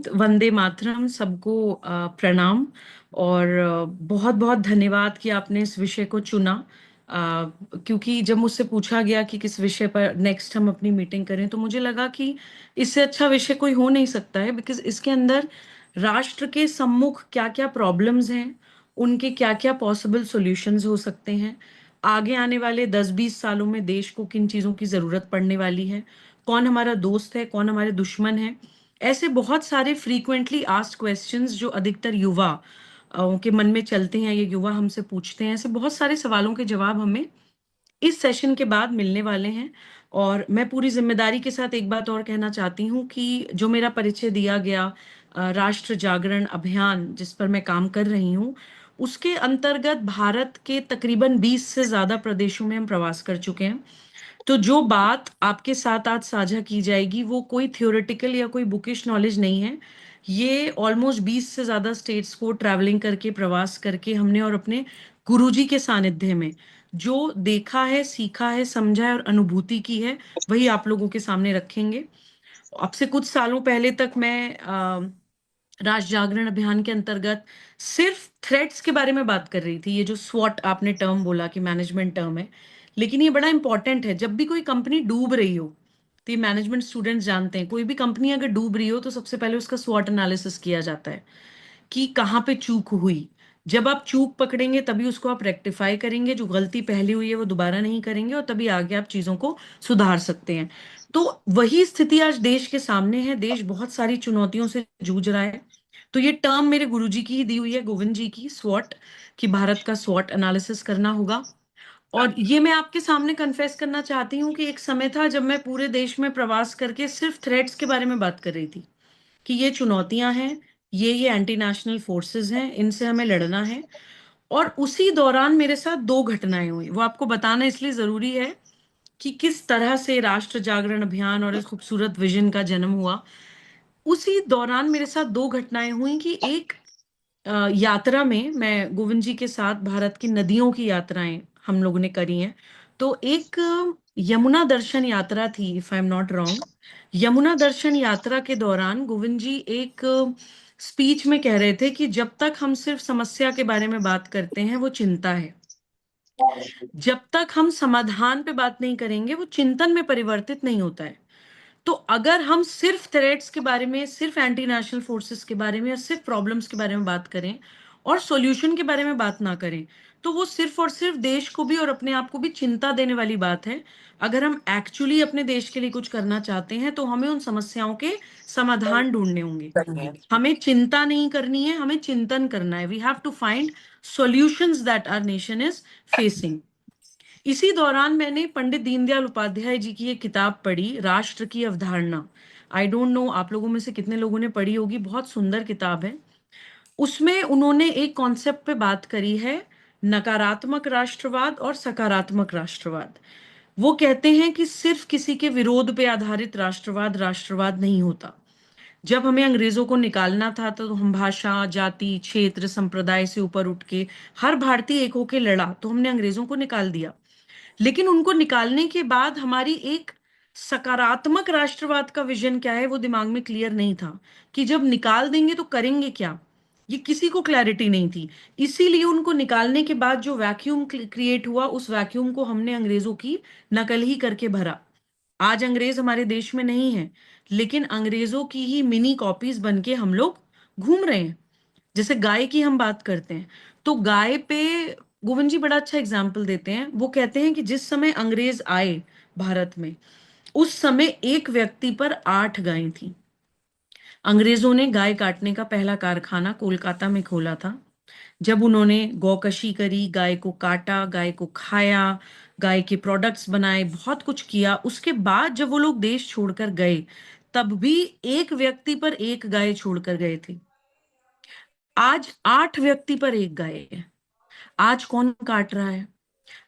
वंदे मातरम। सबको प्रणाम। और बहुत बहुत धन्यवाद कि आपने इस विषय को चुना। क्योंकि जब मुझसे पूछा गया कि किस विषय पर नेक्स्ट हम अपनी मीटिंग करें, तो मुझे लगा कि इससे अच्छा विषय कोई हो नहीं सकता है। बिकॉज इसके अंदर राष्ट्र के सम्मुख क्या क्या प्रॉब्लम्स हैं, उनके क्या क्या पॉसिबल सॉल्यूशंस हो सकते हैं, आगे आने वाले 10-20 सालों में देश को किन चीज़ों की ज़रूरत पड़ने वाली है, कौन हमारा दोस्त है, कौन हमारे दुश्मन है। ऐसे बहुत सारे फ्रीक्वेंटली आस्क्ड क्वेश्चंस जो अधिकतर युवा के मन में चलते हैं, ये युवा हमसे पूछते हैं, ऐसे बहुत सारे सवालों के जवाब हमें इस सेशन के बाद मिलने वाले हैं। और मैं पूरी जिम्मेदारी के साथ एक बात और कहना चाहती हूँ कि जो मेरा परिचय दिया गया, राष्ट्र जागरण अभियान जिस पर मैं काम कर रही हूँ, उसके अंतर्गत भारत के तकरीबन 20 से ज्यादा प्रदेशों में हम प्रवास कर चुके हैं। तो जो बात आपके साथ आज साझा की जाएगी वो कोई थ्योरेटिकल या कोई बुकिश नॉलेज नहीं है। ये ऑलमोस्ट 20 से ज्यादा स्टेट्स को ट्रैवलिंग करके, प्रवास करके हमने और अपने गुरुजी के सानिध्य में जो देखा है, सीखा है, समझा है और अनुभूति की है, वही आप लोगों के सामने रखेंगे। अब से कुछ सालों पहले तक मैं राष्ट्र जागरण अभियान के अंतर्गत सिर्फ थ्रेट्स के बारे में बात कर रही थी। ये जो स्वॉट आपने टर्म बोला कि मैनेजमेंट टर्म है, लेकिन ये बड़ा इंपॉर्टेंट है। जब भी कोई कंपनी डूब रही हो, तो ये मैनेजमेंट स्टूडेंट्स जानते हैं, कोई भी कंपनी अगर डूब रही हो तो सबसे पहले उसका स्वॉट एनालिसिस किया जाता है कि कहाँ पे चूक हुई। जब आप चूक पकड़ेंगे तभी उसको आप रेक्टिफाई करेंगे, जो गलती पहले हुई है वो दोबारा नहीं करेंगे, और तभी आगे आप चीजों को सुधार सकते हैं। तो वही स्थिति आज देश के सामने है। देश बहुत सारी चुनौतियों से जूझ रहा है। तो ये टर्म मेरे गुरुजी की ही दी हुई है, गोविंद जी की, स्वॉट, कि भारत का स्वॉट एनालिसिस करना होगा। और ये मैं आपके सामने कन्फेस करना चाहती हूँ कि एक समय था जब मैं पूरे देश में प्रवास करके सिर्फ थ्रेट्स के बारे में बात कर रही थी कि ये चुनौतियां हैं, ये एंटी नेशनल फोर्सेस हैं, इनसे हमें लड़ना है। और उसी दौरान मेरे साथ दो घटनाएं हुई, वो आपको बताना इसलिए जरूरी है कि किस तरह से राष्ट्र जागरण अभियान और इस खूबसूरत विजन का जन्म हुआ। उसी दौरान मेरे साथ दो घटनाएं हुई कि एक यात्रा में मैं गोविंद जी के साथ, भारत की नदियों की यात्राएं हम लोगों ने करी हैं। तो एक यमुना दर्शन यात्रा थी, if I am not wrong. Yamuna दर्शन यात्रा के दौरान गोविंद जी एक स्पीच में कह रहे थे कि जब तक हम सिर्फ समस्या के बारे में बात करते हैं वो चिंता है, जब तक हम समाधान पे बात नहीं करेंगे वो चिंतन में परिवर्तित नहीं होता है। तो अगर हम सिर्फ थ्रेट्स के बारे में, सिर्फ एंटी नेशनल फोर्सेस के बारे में, या सिर्फ प्रॉब्लम्स के बारे में बात करें और सॉल्यूशन के बारे में बात ना करें, तो वो सिर्फ और सिर्फ देश को भी और अपने आप को भी चिंता देने वाली बात है। अगर हम एक्चुअली अपने देश के लिए कुछ करना चाहते हैं तो हमें उन समस्याओं के समाधान ढूंढने होंगे। हमें चिंता नहीं करनी है, हमें चिंतन करना है। We have to find solutions that our nation is facing. इसी दौरान मैंने पंडित दीनदयाल उपाध्याय जी की एक किताब पढ़ी, राष्ट्र की अवधारणा। आई डोंट नो आप लोगों में से कितने लोगों ने पढ़ी होगी, बहुत सुंदर किताब है। उसमें उन्होंने एक कॉन्सेप्ट पे बात करी है, नकारात्मक राष्ट्रवाद और सकारात्मक राष्ट्रवाद। वो कहते हैं कि सिर्फ किसी के विरोध पे आधारित राष्ट्रवाद राष्ट्रवाद नहीं होता। जब हमें अंग्रेजों को निकालना था तो हम भाषा, जाति, क्षेत्र, संप्रदाय से ऊपर उठ के हर भारतीय एक होके लड़ा, तो हमने अंग्रेजों को निकाल दिया। लेकिन उनको निकालने के बाद हमारी एक सकारात्मक राष्ट्रवाद का विजन क्या है वो दिमाग में क्लियर नहीं था, कि जब निकाल देंगे तो करेंगे क्या, ये किसी को क्लैरिटी नहीं थी। इसीलिए उनको निकालने के बाद जो वैक्यूम क्रिएट हुआ, उस वैक्यूम को हमने अंग्रेजों की नकल ही करके भरा। आज अंग्रेज हमारे देश में नहीं है, लेकिन अंग्रेजों की ही मिनी कॉपीज बन के हम लोग घूम रहे हैं। जैसे गाय की हम बात करते हैं, तो गाय पे गोविंद जी बड़ा अच्छा एग्जाम्पल देते हैं। वो कहते हैं कि जिस समय अंग्रेज आए भारत में, उस समय एक व्यक्ति पर 8 गायें थी। अंग्रेजों ने गाय काटने का पहला कारखाना कोलकाता में खोला था। जब उन्होंने गौकशी करी, गाय को काटा, गाय को खाया, गाय के प्रोडक्ट्स बनाए, बहुत कुछ किया, उसके बाद जब वो लोग देश छोड़कर गए, तब भी एक व्यक्ति पर एक गाय छोड़कर गए थे। आज 8 व्यक्ति पर एक गाय है। आज कौन काट रहा है?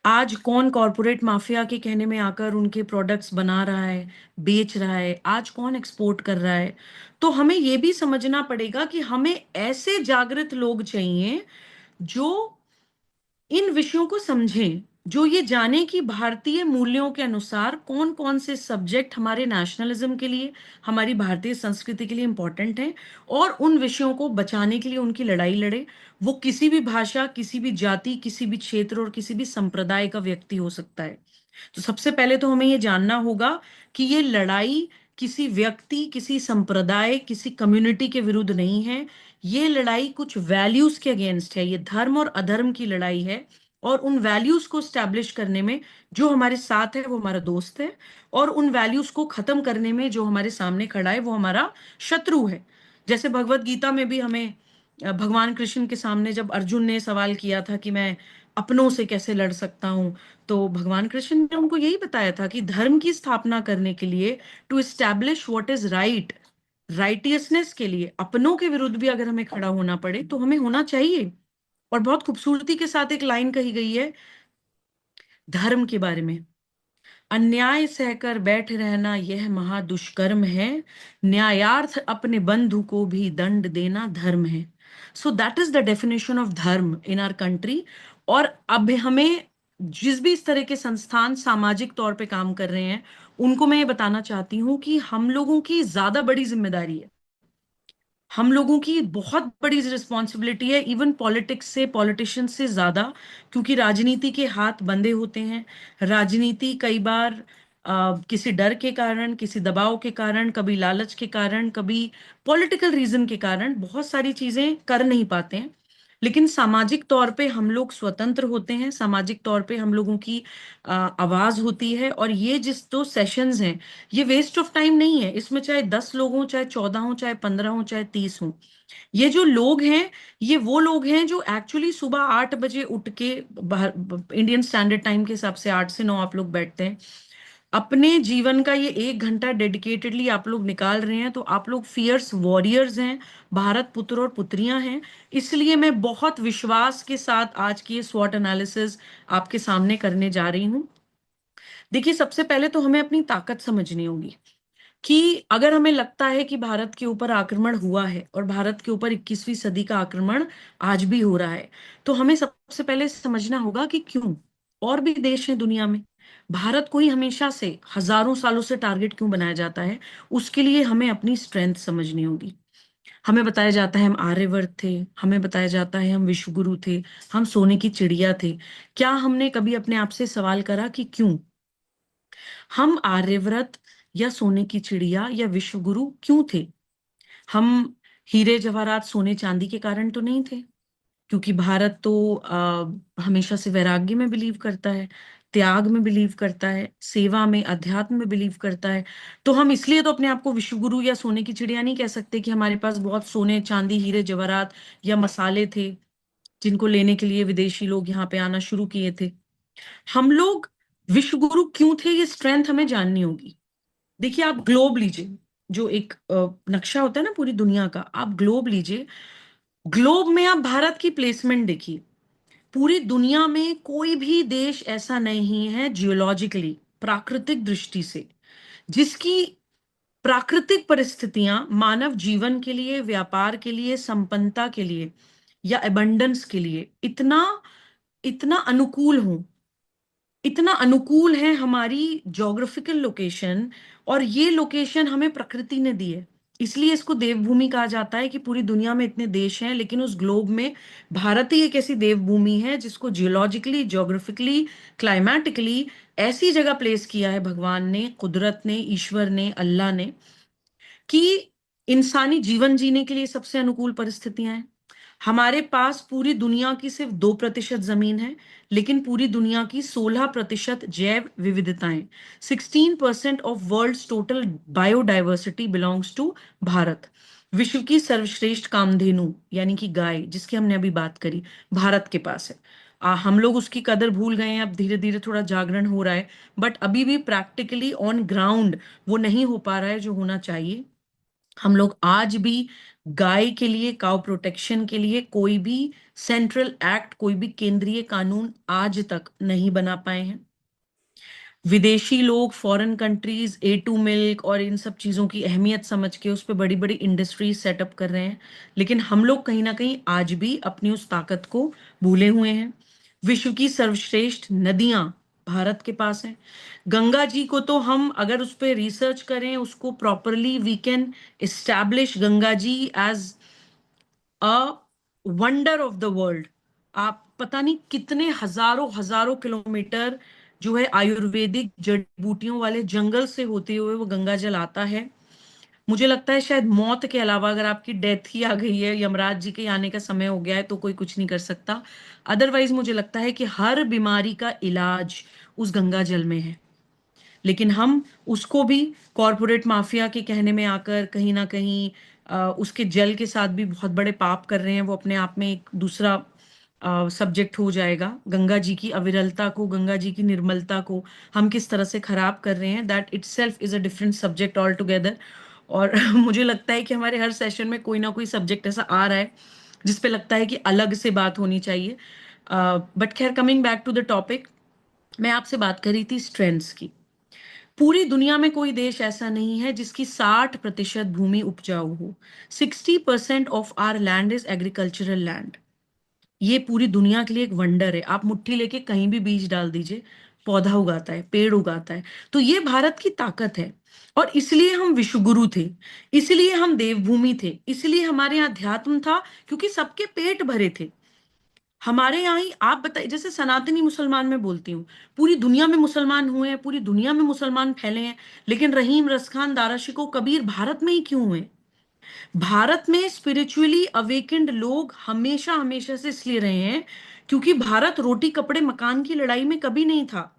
आज कौन कॉरपोरेट माफिया के कहने में आकर उनके प्रोडक्ट्स बना रहा है, बेच रहा है? आज कौन एक्सपोर्ट कर रहा है? तो हमें यह भी समझना पड़ेगा कि हमें ऐसे जागृत लोग चाहिए जो इन विषयों को समझें जो ये जाने कि भारतीय मूल्यों के अनुसार कौन कौन से सब्जेक्ट हमारे नेशनलिज्म के लिए, हमारी भारतीय संस्कृति के लिए इंपॉर्टेंट हैं, और उन विषयों को बचाने के लिए उनकी लड़ाई लड़े। वो किसी भी भाषा, किसी भी जाति, किसी भी क्षेत्र और किसी भी संप्रदाय का व्यक्ति हो सकता है। तो सबसे पहले तो हमें ये जानना होगा कि ये लड़ाई किसी व्यक्ति, किसी संप्रदाय, किसी कम्युनिटी के विरुद्ध नहीं है। ये लड़ाई कुछ वैल्यूज के अगेंस्ट है। ये धर्म और अधर्म की लड़ाई है। और उन वैल्यूज को स्टैब्लिश करने में जो हमारे साथ है वो हमारा दोस्त है, और उन वैल्यूज को खत्म करने में जो हमारे सामने खड़ा है वो हमारा शत्रु है। जैसे भगवत गीता में भी हमें भगवान कृष्ण के सामने जब अर्जुन ने सवाल किया था कि मैं अपनों से कैसे लड़ सकता हूं, तो भगवान कृष्ण ने उनको यही बताया था कि धर्म की स्थापना करने के लिए, to establish what is right, righteousness के लिए अपनों के विरुद्ध भी अगर हमें खड़ा होना पड़े तो हमें होना चाहिए। और बहुत खूबसूरती के साथ एक लाइन कही गई है धर्म के बारे में, अन्याय सहकर बैठ रहना यह महादुष्कर्म है, न्यायार्थ अपने बंधु को भी दंड देना धर्म है। So that is the definition of धर्म इन आवर कंट्री। और अब हमें जिस भी इस तरह के संस्थान सामाजिक तौर पे काम कर रहे हैं, उनको मैं ये बताना चाहती हूँ कि हम लोगों की ज्यादा बड़ी जिम्मेदारी है, हम लोगों की बहुत बड़ी रिस्पॉन्सिबिलिटी है, इवन पॉलिटिक्स से, पॉलिटिशियंस से ज्यादा। क्योंकि राजनीति के हाथ बंधे होते हैं। राजनीति कई बार किसी डर के कारण, किसी दबाव के कारण, कभी लालच के कारण, कभी पॉलिटिकल रीजन के कारण बहुत सारी चीजें कर नहीं पाते हैं। लेकिन सामाजिक तौर पे हम लोग स्वतंत्र होते हैं, सामाजिक तौर पे हम लोगों की आवाज होती है। और ये जिस दो सेशंस हैं, ये वेस्ट ऑफ टाइम नहीं है। इसमें चाहे 10 लोग हों, चाहे 14 हों, चाहे 15 हों, चाहे 30 हों, ये जो लोग हैं, ये वो लोग हैं जो एक्चुअली सुबह 8 बजे उठ के, इंडियन स्टैंडर्ड टाइम के हिसाब से 8 से 9 आप लोग बैठते हैं, अपने जीवन का ये 1 घंटा डेडिकेटेडली आप लोग निकाल रहे हैं। तो आप लोग फियर्स वॉरियर्स हैं, भारत पुत्र और पुत्रियां हैं। इसलिए मैं बहुत विश्वास के साथ आज की ये स्वॉट एनालिसिस आपके सामने करने जा रही हूं। देखिए, सबसे पहले तो हमें अपनी ताकत समझनी होगी कि अगर हमें लगता है कि भारत के ऊपर आक्रमण हुआ है और भारत के ऊपर 21वीं सदी का आक्रमण आज भी हो रहा है, तो हमें सबसे पहले समझना होगा कि क्यों। और भी देश हैं दुनिया में, भारत को ही हमेशा से हजारों सालों से टारगेट क्यों बनाया जाता है? उसके लिए हमें अपनी स्ट्रेंथ समझनी होगी। हमें बताया जाता है हम आर्यवर्त थे, हमें बताया जाता है हम विश्वगुरु थे, हम सोने की चिड़िया थे। क्या हमने कभी अपने आप से सवाल करा कि क्यों हम आर्यव्रत, या सोने की चिड़िया, या विश्वगुरु क्यों थे? हम हीरे जवाहरात सोने चांदी के कारण तो नहीं थे। क्योंकि भारत तो हमेशा से वैराग्य में बिलीव करता है, त्याग में बिलीव करता है, सेवा में, अध्यात्म में बिलीव करता है। तो हम इसलिए तो अपने आप को विश्वगुरु या सोने की चिड़िया नहीं कह सकते कि हमारे पास बहुत सोने चांदी हीरे जवाहरात या मसाले थे जिनको लेने के लिए विदेशी लोग यहाँ पे आना शुरू किए थे। हम लोग विश्वगुरु क्यों थे, ये स्ट्रेंथ हमें जाननी होगी। देखिए, आप ग्लोब लीजिए, जो एक नक्शा होता है ना पूरी दुनिया का, आप ग्लोब लीजिए। ग्लोब में आप भारत की प्लेसमेंट देखिए। पूरी दुनिया में कोई भी देश ऐसा नहीं है जियोलॉजिकली, प्राकृतिक दृष्टि से, जिसकी प्राकृतिक परिस्थितियां मानव जीवन के लिए, व्यापार के लिए, संपन्नता के लिए, या एबंडेंस के लिए इतना इतना अनुकूल हो। इतना अनुकूल है हमारी ज्योग्राफिकल लोकेशन। और ये लोकेशन हमें प्रकृति ने दी है, इसलिए इसको देवभूमि कहा जाता है। कि पूरी दुनिया में इतने देश हैं, लेकिन उस ग्लोब में भारत ही एक ऐसी देवभूमि है जिसको जियोलॉजिकली, ज्योग्राफिकली, क्लाइमेटिकली ऐसी जगह प्लेस किया है भगवान ने, कुदरत ने, ईश्वर ने, अल्लाह ने, कि इंसानी जीवन जीने के लिए सबसे अनुकूल परिस्थितियां हैं। हमारे पास पूरी दुनिया की सिर्फ 2% जमीन है, लेकिन पूरी दुनिया की 16% जैव विविधताएं। 16% of world total biodiversity belongs to Bharat. विश्व की सर्वश्रेष्ठ कामधेनु यानी कि गाय, जिसकी हमने अभी बात करी, भारत के पास है। हम लोग उसकी कदर भूल गए हैं, अब धीरे धीरे थोड़ा जागरण हो रहा है, बट अभी भी प्रैक्टिकली ऑन ग्राउंड वो नहीं हो पा रहा है जो होना चाहिए। हम लोग आज भी गाय के लिए, काउ प्रोटेक्शन के लिए कोई भी सेंट्रल एक्ट, कोई भी केंद्रीय कानून आज तक नहीं बना पाए हैं। विदेशी लोग, फॉरेन कंट्रीज A2 मिल्क और इन सब चीजों की अहमियत समझ के उस पर बड़ी बड़ी इंडस्ट्रीज सेटअप कर रहे हैं, लेकिन हम लोग कहीं ना कहीं आज भी अपनी उस ताकत को भूले हुए हैं। विश्व की सर्वश्रेष्ठ नदियां भारत के पास हैं। गंगा जी को तो हम अगर उस पर रिसर्च करें, उसको properly, we can establish Ganga ji as a wonder of the world. आप पता नहीं कितने हजारों हजारों किलोमीटर जो है आयुर्वेदिक जड़ी बूटियों वाले जंगल से होते हुए वो गंगा जल आता है। मुझे लगता है शायद मौत के अलावा, अगर आपकी डेथ ही आ गई है, यमराज जी के आने का समय हो गया है, तो कोई कुछ नहीं कर सकता। अदरवाइज मुझे लगता है कि हर बीमारी का इलाज उस गंगा जल में है। लेकिन हम उसको भी कॉरपोरेट माफिया के कहने में आकर कहीं ना कहीं उसके जल के साथ भी बहुत बड़े पाप कर रहे हैं। वो अपने आप में एक दूसरा सब्जेक्ट हो जाएगा। गंगा जी की अविरलता को, गंगा जी की निर्मलता को हम किस तरह से खराब कर रहे हैं, that it self is a different subject all together. और मुझे लगता है कि हमारे हर सेशन में कोई ना कोई सब्जेक्ट ऐसा आ रहा है जिसपे लगता है कि अलग से बात होनी चाहिए। बट खैर, coming back to the topic, मैं आपसे बात कर रही थी स्ट्रेंथ्स की। पूरी दुनिया में कोई देश ऐसा नहीं है जिसकी 60% भूमि उपजाऊ हो। 60% of our land is agricultural land. ये पूरी दुनिया के लिए एक वंडर है। आप मुट्ठी लेके कहीं भी बीज डाल दीजिए, पौधा उगाता है, पेड़ उगाता है। तो ये भारत की ताकत है। और इसलिए हम विश्वगुरु थे, इसलिए हम देवभूमि थे, इसलिए हमारे यहाँ अध्यात्म था, क्योंकि सबके पेट भरे थे। हमारे यहाँ ही आप बताइए, जैसे सनातनी मुसलमान में बोलती हूँ, पूरी दुनिया में मुसलमान हुए हैं, पूरी दुनिया में मुसलमान फैले हैं, लेकिन रहीम, रसखान, दाराशिको, कबीर भारत में ही क्यों हुए? भारत में स्पिरिचुअली अवेकेंड लोग हमेशा हमेशा से इसलिए रहे हैं क्योंकि भारत रोटी कपड़े मकान की लड़ाई में कभी नहीं था।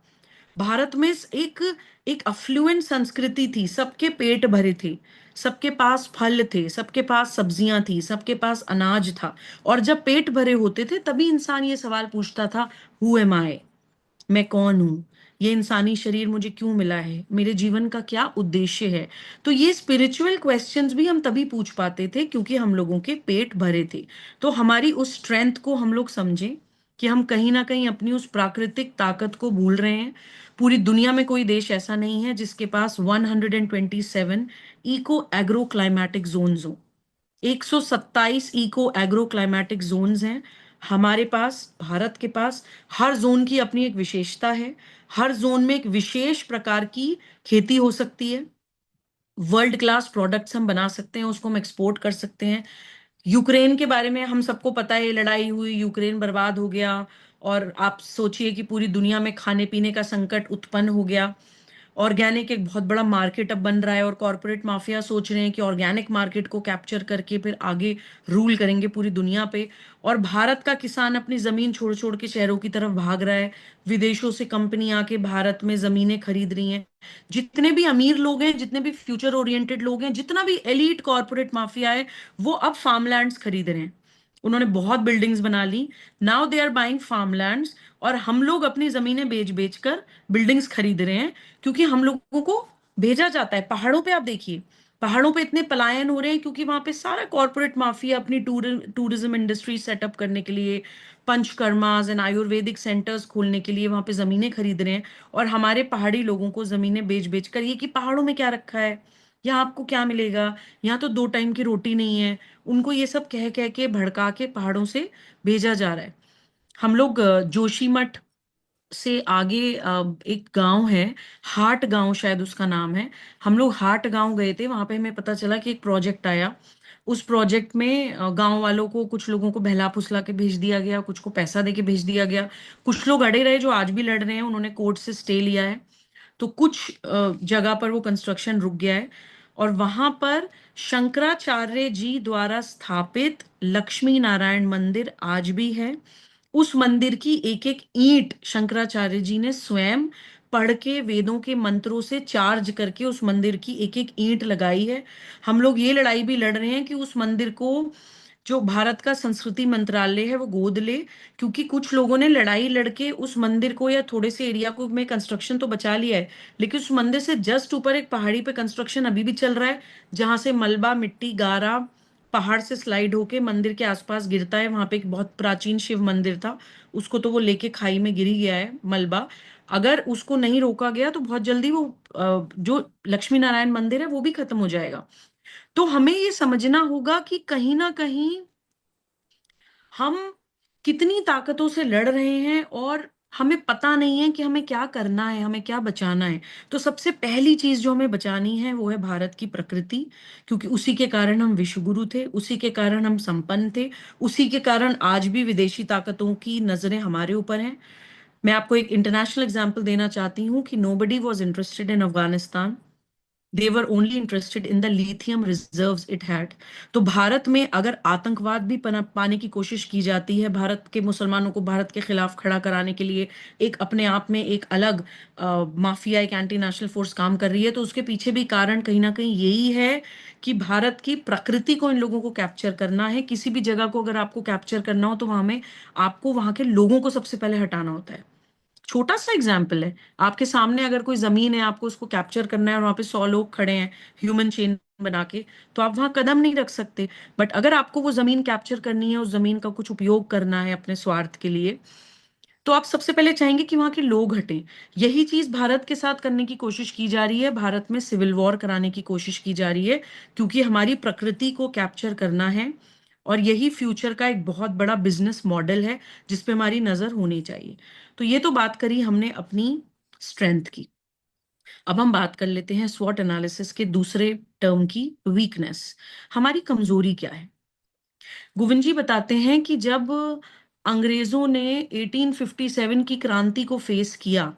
भारत में एक एक अफ्लुएंट संस्कृति थी, सबके पेट भरे थे, सबके पास फल थे, सबके पास सब्जियां थी, सबके पास अनाज था। और जब पेट भरे होते थे तभी इंसान ये सवाल पूछता था, हु एम आई? मैं कौन हूं? ये इंसानी शरीर मुझे क्यों मिला है? मेरे जीवन का क्या उद्देश्य है? तो ये स्पिरिचुअल क्वेश्चंस भी हम तभी पूछ पाते थे क्योंकि हम लोगों के पेट भरे थे। तो हमारी उस स्ट्रेंथ को हम लोग समझें कि हम कहीं ना कहीं अपनी उस प्राकृतिक ताकत को भूल रहे हैं। पूरी दुनिया में कोई देश ऐसा नहीं है जिसके पास 127 इको एग्रो क्लाइमेटिक जोन्स हो। 127 इको एग्रो क्लाइमेटिक जोन्स हैं हमारे पास, भारत के पास। हर जोन की अपनी एक विशेषता है। हर जोन में एक विशेष प्रकार की खेती हो सकती है। वर्ल्ड क्लास प्रोडक्ट्स हम बना सकते हैं, उसको हम एक्सपोर्ट कर सकते हैं। यूक्रेन के बारे में हम सबको पता है, लड़ाई हुई, यूक्रेन बर्बाद हो गया। और आप सोचिए कि पूरी दुनिया में खाने पीने का संकट उत्पन्न हो गया। ऑर्गेनिक एक बहुत बड़ा मार्केट अब बन रहा है, और कॉरपोरेट माफिया सोच रहे हैं कि ऑर्गेनिक मार्केट को कैप्चर करके फिर आगे रूल करेंगे पूरी दुनिया पे। और भारत का किसान अपनी जमीन छोड़ छोड़ के शहरों की तरफ भाग रहा है। विदेशों से कंपनी आके भारत में जमीनें खरीद रही हैं। जितने भी अमीर लोग हैं, जितने भी फ्यूचर ओरिएंटेड लोग हैं, जितना भी एलीट कॉरपोरेट माफिया है, वो अब फार्मलैंड्स खरीद रहे हैं। उन्होंने बहुत बिल्डिंग्स बना ली। Now they are buying farmlands. और हम लोग अपनी जमीनें बेच बेच कर बिल्डिंग्स खरीद रहे हैं, क्योंकि हम लोगों को भेजा जाता है पहाड़ों पे। आप देखिए, पहाड़ों पे इतने पलायन हो रहे हैं क्योंकि वहां पे सारा कॉरपोरेट माफिया अपनी टूरिज्म इंडस्ट्री सेटअप करने के लिए, पंचकर्माज एंड आयुर्वेदिक सेंटर्स खोलने के लिए वहां पे जमीनें खरीद रहे हैं। और हमारे पहाड़ी लोगों को जमीनें बेच बेच कर, ये कि पहाड़ों में क्या रखा है, यहाँ आपको क्या मिलेगा, यहाँ तो 2 टाइम की रोटी नहीं है, उनको ये सब कह कह के भड़का के पहाड़ों से भेजा जा रहा है। हम लोग जोशीमठ से आगे एक गांव है, हाट गांव शायद उसका नाम है। हम लोग हाट गांव गए थे, वहां पे हमें पता चला कि एक प्रोजेक्ट आया। उस प्रोजेक्ट में गांव वालों को, कुछ लोगों को बहला फुसला के भेज दिया गया, कुछ को पैसा दे के भेज दिया गया। कुछ लोग अड़े रहे जो आज भी लड़ रहे हैं, उन्होंने कोर्ट से स्टे लिया है। तो कुछ जगह पर वो कंस्ट्रक्शन रुक गया है। और वहां पर शंकराचार्य जी द्वारा स्थापित लक्ष्मी नारायण मंदिर आज भी है। उस मंदिर की एक एक ईंट शंकराचार्य जी ने स्वयं पढ़ के, वेदों के मंत्रों से चार्ज करके उस मंदिर की एक एक ईंट लगाई है। हम लोग ये लड़ाई भी लड़ रहे हैं कि उस मंदिर को जो भारत का संस्कृति मंत्रालय है वो गोद ले। क्योंकि कुछ लोगों ने लड़ाई लड़के उस मंदिर को या थोड़े से एरिया को में कंस्ट्रक्शन तो बचा लिया है, लेकिन उस मंदिर से जस्ट ऊपर एक पहाड़ी पे कंस्ट्रक्शन अभी भी चल रहा है, जहां से मलबा, मिट्टी, गारा पहाड़ से स्लाइड होके मंदिर के आसपास गिरता है। वहां पे एक बहुत प्राचीन शिव मंदिर था, उसको तो वो लेके खाई में गिरी गया है मलबा। अगर उसको नहीं रोका गया तो बहुत जल्दी वो जो लक्ष्मी नारायण मंदिर है वो भी खत्म हो जाएगा। तो हमें ये समझना होगा कि कहीं ना कहीं हम कितनी ताकतों से लड़ रहे हैं और हमें पता नहीं है कि हमें क्या करना है, हमें क्या बचाना है। तो सबसे पहली चीज जो हमें बचानी है वो है भारत की प्रकृति, क्योंकि उसी के कारण हम विश्वगुरु थे, उसी के कारण हम संपन्न थे, उसी के कारण आज भी विदेशी ताकतों की नजरें हमारे ऊपर हैं। मैं आपको एक इंटरनेशनल एग्जांपल देना चाहती हूँ कि nobody was interested in Afghanistan, they were only interested in the lithium reserves it had. तो भारत में अगर आतंकवाद भी पाने की कोशिश की जाती है, भारत के मुसलमानों को भारत के खिलाफ खड़ा कराने के लिए एक अपने आप में एक अलग माफिया, एक एंटी नेशनल फोर्स काम कर रही है, तो उसके पीछे भी कारण कहीं ना कहीं यही है कि भारत की प्रकृति को इन लोगों को कैप्चर करना है। किसी भी जगह को अगर आपको कैप्चर करना हो तो वहां में आपको वहां के लोगों को सबसे पहले हटाना होता है। छोटा सा एग्जाम्पल है, आपके सामने अगर कोई जमीन है, आपको उसको कैप्चर करना है और वहां पे 100 लोग खड़े हैं ह्यूमन चेन बना के, तो आप वहां कदम नहीं रख सकते। बट अगर आपको वो जमीन कैप्चर करनी है, उस जमीन का कुछ उपयोग करना है अपने स्वार्थ के लिए, तो आप सबसे पहले चाहेंगे कि वहां के लोग हटें। यही चीज भारत के साथ करने की कोशिश की जा रही है, भारत में सिविल वॉर कराने की कोशिश की जा रही है, क्योंकि हमारी प्रकृति को कैप्चर करना है। और यही फ्यूचर का एक बहुत बड़ा बिजनेस मॉडल है जिसपे हमारी नजर होनी चाहिए। तो ये तो बात करी हमने अपनी स्ट्रेंथ की। अब हम बात कर लेते हैं स्वॉट एनालिसिस के दूसरे टर्म की, वीकनेस। हमारी कमजोरी क्या है? गोविंद जी बताते हैं कि जब अंग्रेजों ने 1857 की क्रांति को फेस किया,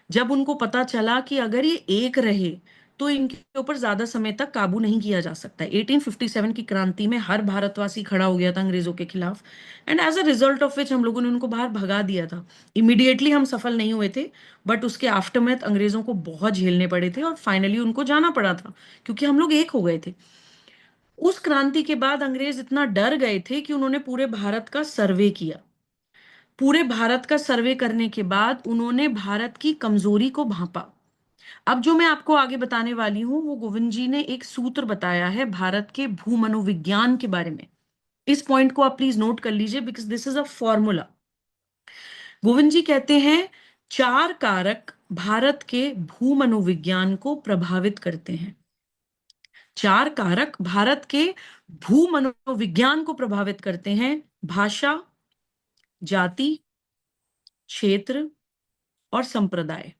जब उनको पता चला कि अगर ये एक रहे तो इनके ऊपर ज्यादा समय तक काबू नहीं किया जा सकता। 1857 की क्रांति में हर भारतवासी खड़ा हो गया था अंग्रेजों के खिलाफ, and as a result of which हम लोगों ने उनको बाहर भगा दिया था। इमीडिएटली हम सफल नहीं हुए थे, बट उसके आफ्टरमैथ अंग्रेजों को बहुत झेलने पड़े थे और फाइनली उनको जाना पड़ा था, क्योंकि हम लोग एक हो गए थे। उस क्रांति के बाद अंग्रेज इतना डर गए थे कि उन्होंने पूरे भारत का सर्वे किया। पूरे भारत का सर्वे करने के बाद उन्होंने भारत की कमजोरी को भांपा। अब जो मैं आपको आगे बताने वाली हूं वो गोविंद जी ने एक सूत्र बताया है भारत के भूमनोविज्ञान के बारे में। इस पॉइंट को आप प्लीज नोट कर लीजिए, because this is a formula. Govind ji कहते हैं 4 कारक भारत के भूमनोविज्ञान को प्रभावित करते हैं। 4 कारक भारत के भूमनोविज्ञान को प्रभावित करते हैं: भाषा, जाति, क्षेत्र और संप्रदाय।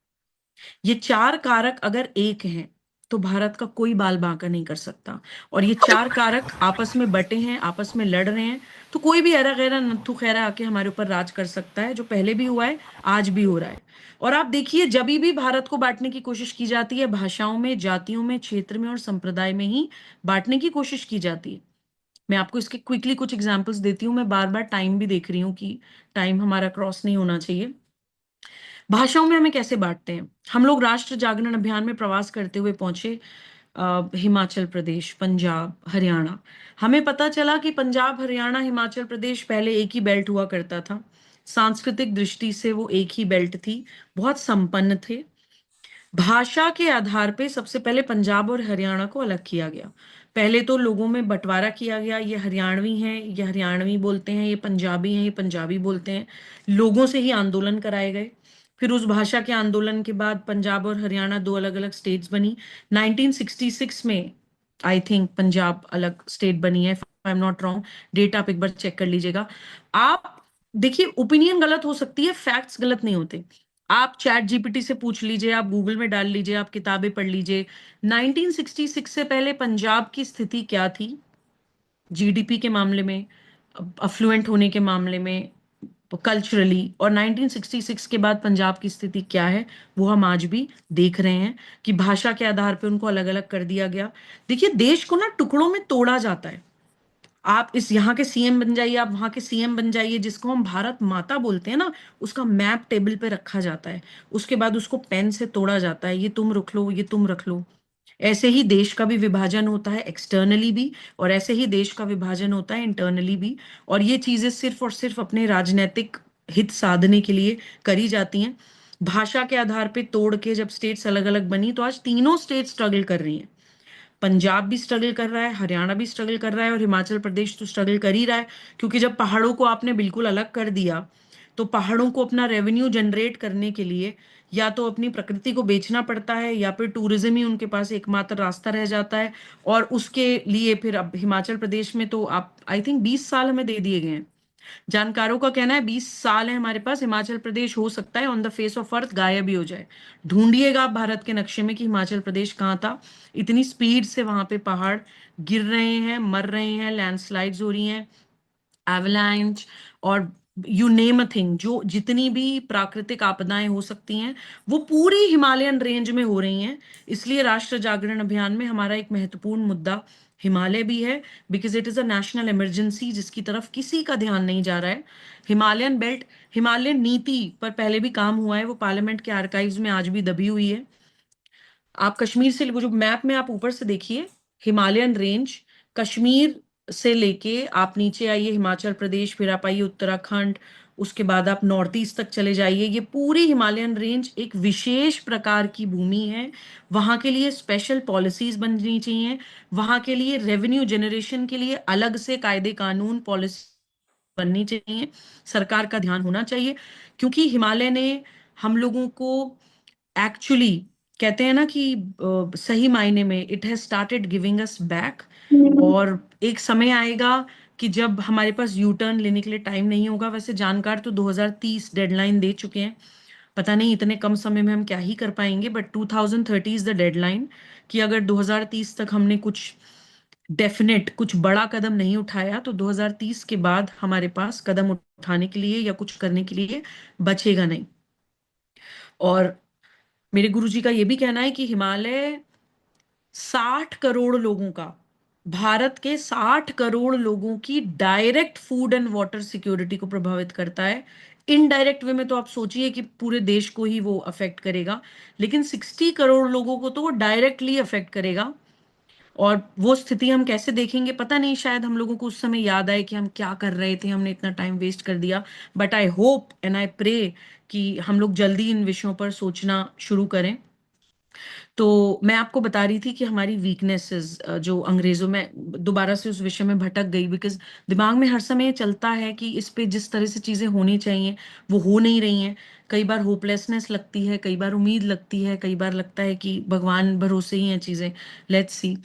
ये 4 कारक अगर एक हैं तो भारत का कोई बाल बांका नहीं कर सकता। और ये 4 कारक आपस में बटे हैं, आपस में लड़ रहे हैं, तो कोई भी ऐरा गैरा नत्थु खैरा आके हमारे ऊपर राज कर सकता है, जो पहले भी हुआ है, आज भी हो रहा है। और आप देखिए, जब भी भारत को बांटने की कोशिश की जाती है, भाषाओं में, जातियों में, क्षेत्र में और संप्रदाय में ही बांटने की कोशिश की जाती है। मैं आपको इसके क्विकली कुछ एग्जांपल्स देती हूँ। मैं बार बार टाइम भी देख रही हूँ कि टाइम हमारा क्रॉस नहीं होना चाहिए। भाषाओं में हमें कैसे बांटते हैं? हम लोग राष्ट्र जागरण अभियान में प्रवास करते हुए पहुंचे हिमाचल प्रदेश, पंजाब, हरियाणा। हमें पता चला कि पंजाब, हरियाणा, हिमाचल प्रदेश पहले एक ही बेल्ट हुआ करता था। सांस्कृतिक दृष्टि से वो एक ही बेल्ट थी, बहुत संपन्न थे। भाषा के आधार पे सबसे पहले पंजाब और हरियाणा को अलग किया गया। पहले तो लोगों में बंटवारा किया गया, ये हरियाणवी हैं, ये हरियाणवी बोलते हैं, ये पंजाबी हैं, ये पंजाबी बोलते हैं। लोगों से ही आंदोलन कराए गए। फिर उस भाषा के आंदोलन के बाद पंजाब और हरियाणा दो अलग अलग स्टेट्स बनी। 1966 में आई थिंक पंजाब अलग स्टेट बनी है, आई एम नॉट रॉन्ग। डेट आप एक बार चेक कर लीजिएगा। आप देखिए, ओपिनियन गलत हो सकती है, फैक्ट्स गलत नहीं होते। आप चैट जीपीटी से पूछ लीजिए, आप गूगल में डाल लीजिए, आप किताबें पढ़ लीजिए। 1966 से पहले पंजाब की स्थिति क्या थी जीडीपी के मामले में, अफ्लुएंट होने के मामले में, कल्चरली, और 1966 के बाद पंजाब की स्थिति क्या है, वो हम आज भी देख रहे हैं कि भाषा के आधार पे उनको अलग अलग कर दिया गया। देखिए, देश को ना टुकड़ों में तोड़ा जाता है। आप इस यहाँ के सीएम बन जाइए, आप वहां के सीएम बन जाइए, जिसको हम भारत माता बोलते हैं ना, उसका मैप टेबल पे रखा जाता है। उसके बाद उसको पेन से तोड़ा जाता है, ये तुम रख लो, ये तुम रख लो। ऐसे ही देश का भी विभाजन होता है एक्सटर्नली भी, और ऐसे ही देश का विभाजन होता है इंटरनली भी। और ये चीजें सिर्फ और सिर्फ अपने राजनीतिक हित साधने के लिए करी जाती हैं। भाषा के आधार पे तोड़ के जब स्टेट्स अलग अलग बनी, तो आज तीनों स्टेट स्ट्रगल कर रही हैं। पंजाब भी स्ट्रगल कर रहा है, हरियाणा भी स्ट्रगल कर रहा है, और हिमाचल प्रदेश तो स्ट्रगल कर ही रहा है। क्योंकि जब पहाड़ों को आपने बिल्कुल अलग कर दिया, तो पहाड़ों को अपना रेवेन्यू जनरेट करने के लिए या तो अपनी प्रकृति को बेचना पड़ता है, या फिर टूरिज्म ही उनके पास एकमात्र रास्ता रह जाता है। और उसके लिए फिर अब हिमाचल प्रदेश में तो आप आई थिंक 20 साल हमें दे दिए गए हैं। जानकारों का कहना है 20 साल है हमारे पास, हिमाचल प्रदेश हो सकता है on the face of earth गायब ही हो जाए। ढूंढिएगा आप भारत के नक्शे में कि हिमाचल प्रदेश कहाँ था। इतनी स्पीड से वहां पे पहाड़ गिर रहे हैं, मर रहे हैं, लैंडस्लाइड्स हो रही हैं, एवलांच, और यू नेम अ थिंग, जो जितनी भी प्राकृतिक आपदाएं हो सकती हैं वो पूरी हिमालयन रेंज में हो रही हैं। इसलिए राष्ट्र जागरण अभियान में हमारा एक महत्वपूर्ण मुद्दा हिमालय भी है, because it is a national emergency जिसकी तरफ किसी का ध्यान नहीं जा रहा है। हिमालयन बेल्ट, हिमालयन नीति पर पहले भी काम हुआ है, वो पार्लियामेंट के आर्काइव्स में आज भी दबी हुई है। आप कश्मीर से, वो जो मैप में आप ऊपर से देखिए, हिमालयन रेंज कश्मीर से लेके आप नीचे आइए हिमाचल प्रदेश, फिर आप आइए उत्तराखंड, उसके बाद आप नॉर्थ ईस्ट तक चले जाइए, ये पूरी हिमालयन रेंज एक विशेष प्रकार की भूमि है। वहां के लिए स्पेशल पॉलिसीज बननी चाहिए, वहां के लिए रेवेन्यू जनरेशन के लिए अलग से कायदे कानून पॉलिसी बननी चाहिए, सरकार का ध्यान होना चाहिए। क्योंकि हिमालय ने हम लोगों को एक्चुअली, कहते हैं ना कि सही मायने में it has started giving us back. और एक समय आएगा कि जब हमारे पास यू टर्न लेने के लिए टाइम नहीं होगा। वैसे जानकार तो 2030 डेडलाइन दे चुके हैं, पता नहीं इतने कम समय में हम क्या ही कर पाएंगे, बट 2030 इज द डेडलाइन, कि अगर 2030 तक हमने कुछ डेफिनेट, कुछ बड़ा कदम नहीं उठाया तो 2030 के बाद हमारे पास कदम उठाने के लिए या कुछ करने के लिए बचेगा नहीं। और मेरे गुरुजी का ये भी कहना है कि हिमालय 60 करोड़ लोगों का, भारत के 60 करोड़ लोगों की direct food and water security को प्रभावित करता है। इनडायरेक्ट वे में तो आप सोचिए कि पूरे देश को ही वो अफेक्ट करेगा, लेकिन 60 करोड़ लोगों को तो वो डायरेक्टली अफेक्ट करेगा। और वो स्थिति हम कैसे देखेंगे पता नहीं, शायद हम लोगों को उस समय याद आए कि हम क्या कर रहे थे, हमने इतना टाइम वेस्ट कर दिया। But I hope and I pray कि हम लोग जल्दी इन विषयों पर सोचना शुरू करें। तो मैं आपको बता रही थी कि हमारी वीकनेसेस, जो अंग्रेजों में, दोबारा से उस विषय में भटक गई, बिकॉज दिमाग में हर समय ये चलता है कि इस पे जिस तरह से चीजें होनी चाहिए वो हो नहीं रही हैं। कई बार होपलेसनेस लगती है, कई बार उम्मीद लगती है, कई बार लगता है कि भगवान भरोसे ही हैं चीजें, लेट्स सी।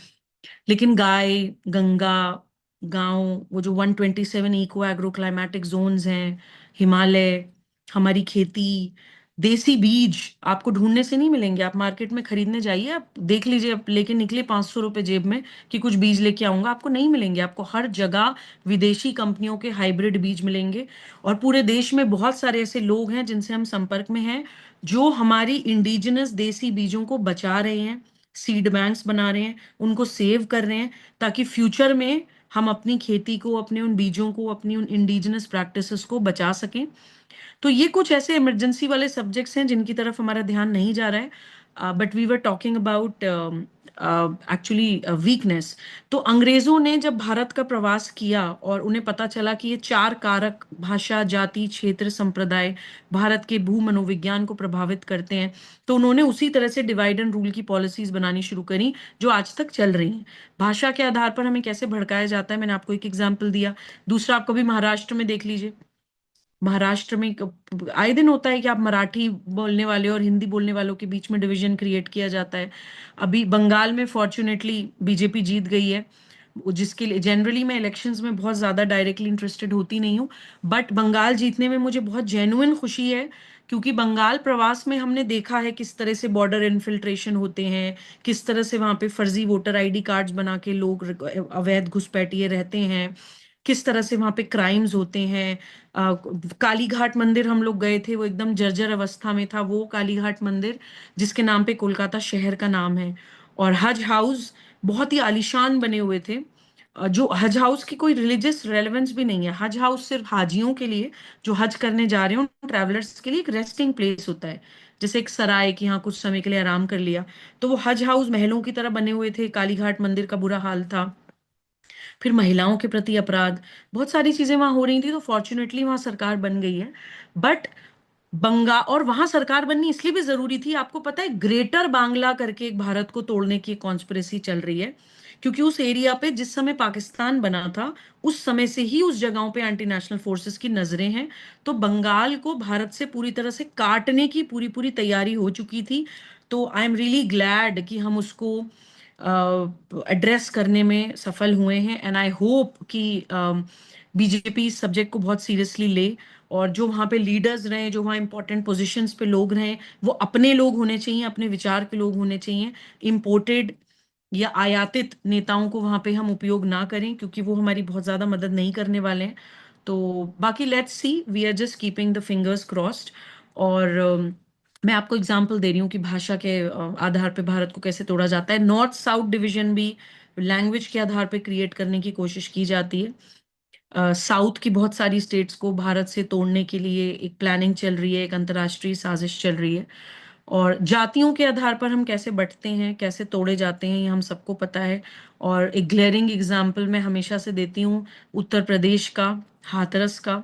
लेकिन गाय, गंगा, गांव, वो जो 127 इको एग्रो क्लाइमेटिक जोन्स हैं, हिमालय, हमारी खेती, देसी बीज आपको ढूंढने से नहीं मिलेंगे। आप मार्केट में खरीदने जाइए, आप देख लीजिए, आप लेके निकले 500 रुपए जेब में कि कुछ बीज लेके आऊंगा, आपको नहीं मिलेंगे। आपको हर जगह विदेशी कंपनियों के हाइब्रिड बीज मिलेंगे। और पूरे देश में बहुत सारे ऐसे लोग हैं जिनसे हम संपर्क में हैं, जो हमारी इंडिजिनस देसी बीजों को बचा रहे हैं, सीड बैंक्स बना रहे हैं, उनको सेव कर रहे हैं, ताकि फ्यूचर में हम अपनी खेती को, अपने उन बीजों को, अपनी उन इंडिजिनस प्रैक्टिसेस को बचा सकें। तो ये कुछ ऐसे इमरजेंसी वाले सब्जेक्ट्स हैं जिनकी तरफ हमारा ध्यान नहीं जा रहा है, but we were talking about actually weakness. तो अंग्रेजों ने जब भारत का प्रवास किया और उन्हें पता चला कि ये 4 कारक, भाषा, जाति, क्षेत्र, संप्रदाय, भारत के भू मनोविज्ञान को प्रभावित करते हैं, तो उन्होंने उसी तरह से डिवाइड एंड रूल की पॉलिसीज बनानी शुरू करी, जो आज तक चल रही हैं। भाषा के आधार पर हमें कैसे भड़काया जाता है, मैंने आपको एक एग्जाम्पल दिया। दूसरा, आप कभी महाराष्ट्र में देख लीजिए, महाराष्ट्र में आए दिन होता है कि आप मराठी बोलने वाले और हिंदी बोलने वालों के बीच में डिवीजन क्रिएट किया जाता है। अभी बंगाल में फॉर्चुनेटली बीजेपी जीत गई है, जिसके लिए जनरली मैं इलेक्शंस में बहुत ज्यादा डायरेक्टली इंटरेस्टेड होती नहीं हूँ, बट बंगाल जीतने में मुझे बहुत जेन्युइन खुशी है। क्योंकि बंगाल प्रवास में हमने देखा है किस तरह से बॉर्डर इन्फिल्ट्रेशन होते हैं, किस तरह से वहां पे फर्जी वोटर आईडी कार्ड्स बना के लोग अवैध घुसपैठिए रहते हैं, किस तरह से वहां पे क्राइम्स होते हैं। कालीघाट मंदिर हम लोग गए थे, वो एकदम जर्जर अवस्था में था, वो कालीघाट मंदिर जिसके नाम पे कोलकाता शहर का नाम है। और हज हाउस बहुत ही आलीशान बने हुए थे, जो हज हाउस की कोई रिलीजियस रेलेवेंस भी नहीं है। हज हाउस सिर्फ हाजियों के लिए, जो हज करने जा रहे हो, ट्रैवलर्स के लिए एक रेस्टिंग प्लेस होता है, जैसे एक सराय कि हाँ कुछ समय के लिए आराम कर लिया। तो वो हज हाउस महलों की तरह बने हुए थे, कालीघाट मंदिर का बुरा हाल था। फिर महिलाओं के प्रति अपराध, बहुत सारी चीजें वहां हो रही थी, तो फॉर्चुनेटली वहां सरकार बन गई है। बट और वहां सरकार बननी इसलिए भी जरूरी थी, आपको पता है, ग्रेटर बांग्ला करके एक भारत को तोड़ने की कॉन्स्पिरेसी चल रही है। क्योंकि उस एरिया पे जिस समय पाकिस्तान बना था, उस समय से ही उस जगहों पे एंटी नेशनल फोर्सेस की नजरें हैं। तो बंगाल को भारत से पूरी तरह से काटने की पूरी पूरी तैयारी हो चुकी थी। तो आई एम रियली ग्लैड कि हम उसको एड्रेस करने में सफल हुए हैं। एंड आई होप कि बीजेपी इस सब्जेक्ट को बहुत सीरियसली ले, और जो वहाँ पे लीडर्स रहे, जो वहाँ इंपॉर्टेंट पोजीशंस पे लोग रहे, वो अपने लोग होने चाहिए, अपने विचार के लोग होने चाहिए। इम्पोर्टेड या आयातित नेताओं को वहाँ पे हम उपयोग ना करें, क्योंकि वो हमारी बहुत ज़्यादा मदद नहीं करने वाले हैं। तो बाकी let's see, we are just keeping the fingers crossed. और मैं आपको एग्जांपल दे रही हूँ कि भाषा के आधार पे भारत को कैसे तोड़ा जाता है। नॉर्थ साउथ डिवीजन भी लैंग्वेज के आधार पे क्रिएट करने की कोशिश की जाती है। साउथ की बहुत सारी स्टेट्स को भारत से तोड़ने के लिए एक प्लानिंग चल रही है, एक अंतर्राष्ट्रीय साजिश चल रही है। और जातियों के आधार पर हम कैसे बंटते हैं, कैसे तोड़े जाते हैं, ये हम सबको पता है। और एक ग्लेरिंग एग्जाम्पल मैं हमेशा से देती हूँ उत्तर प्रदेश का, हाथरस का।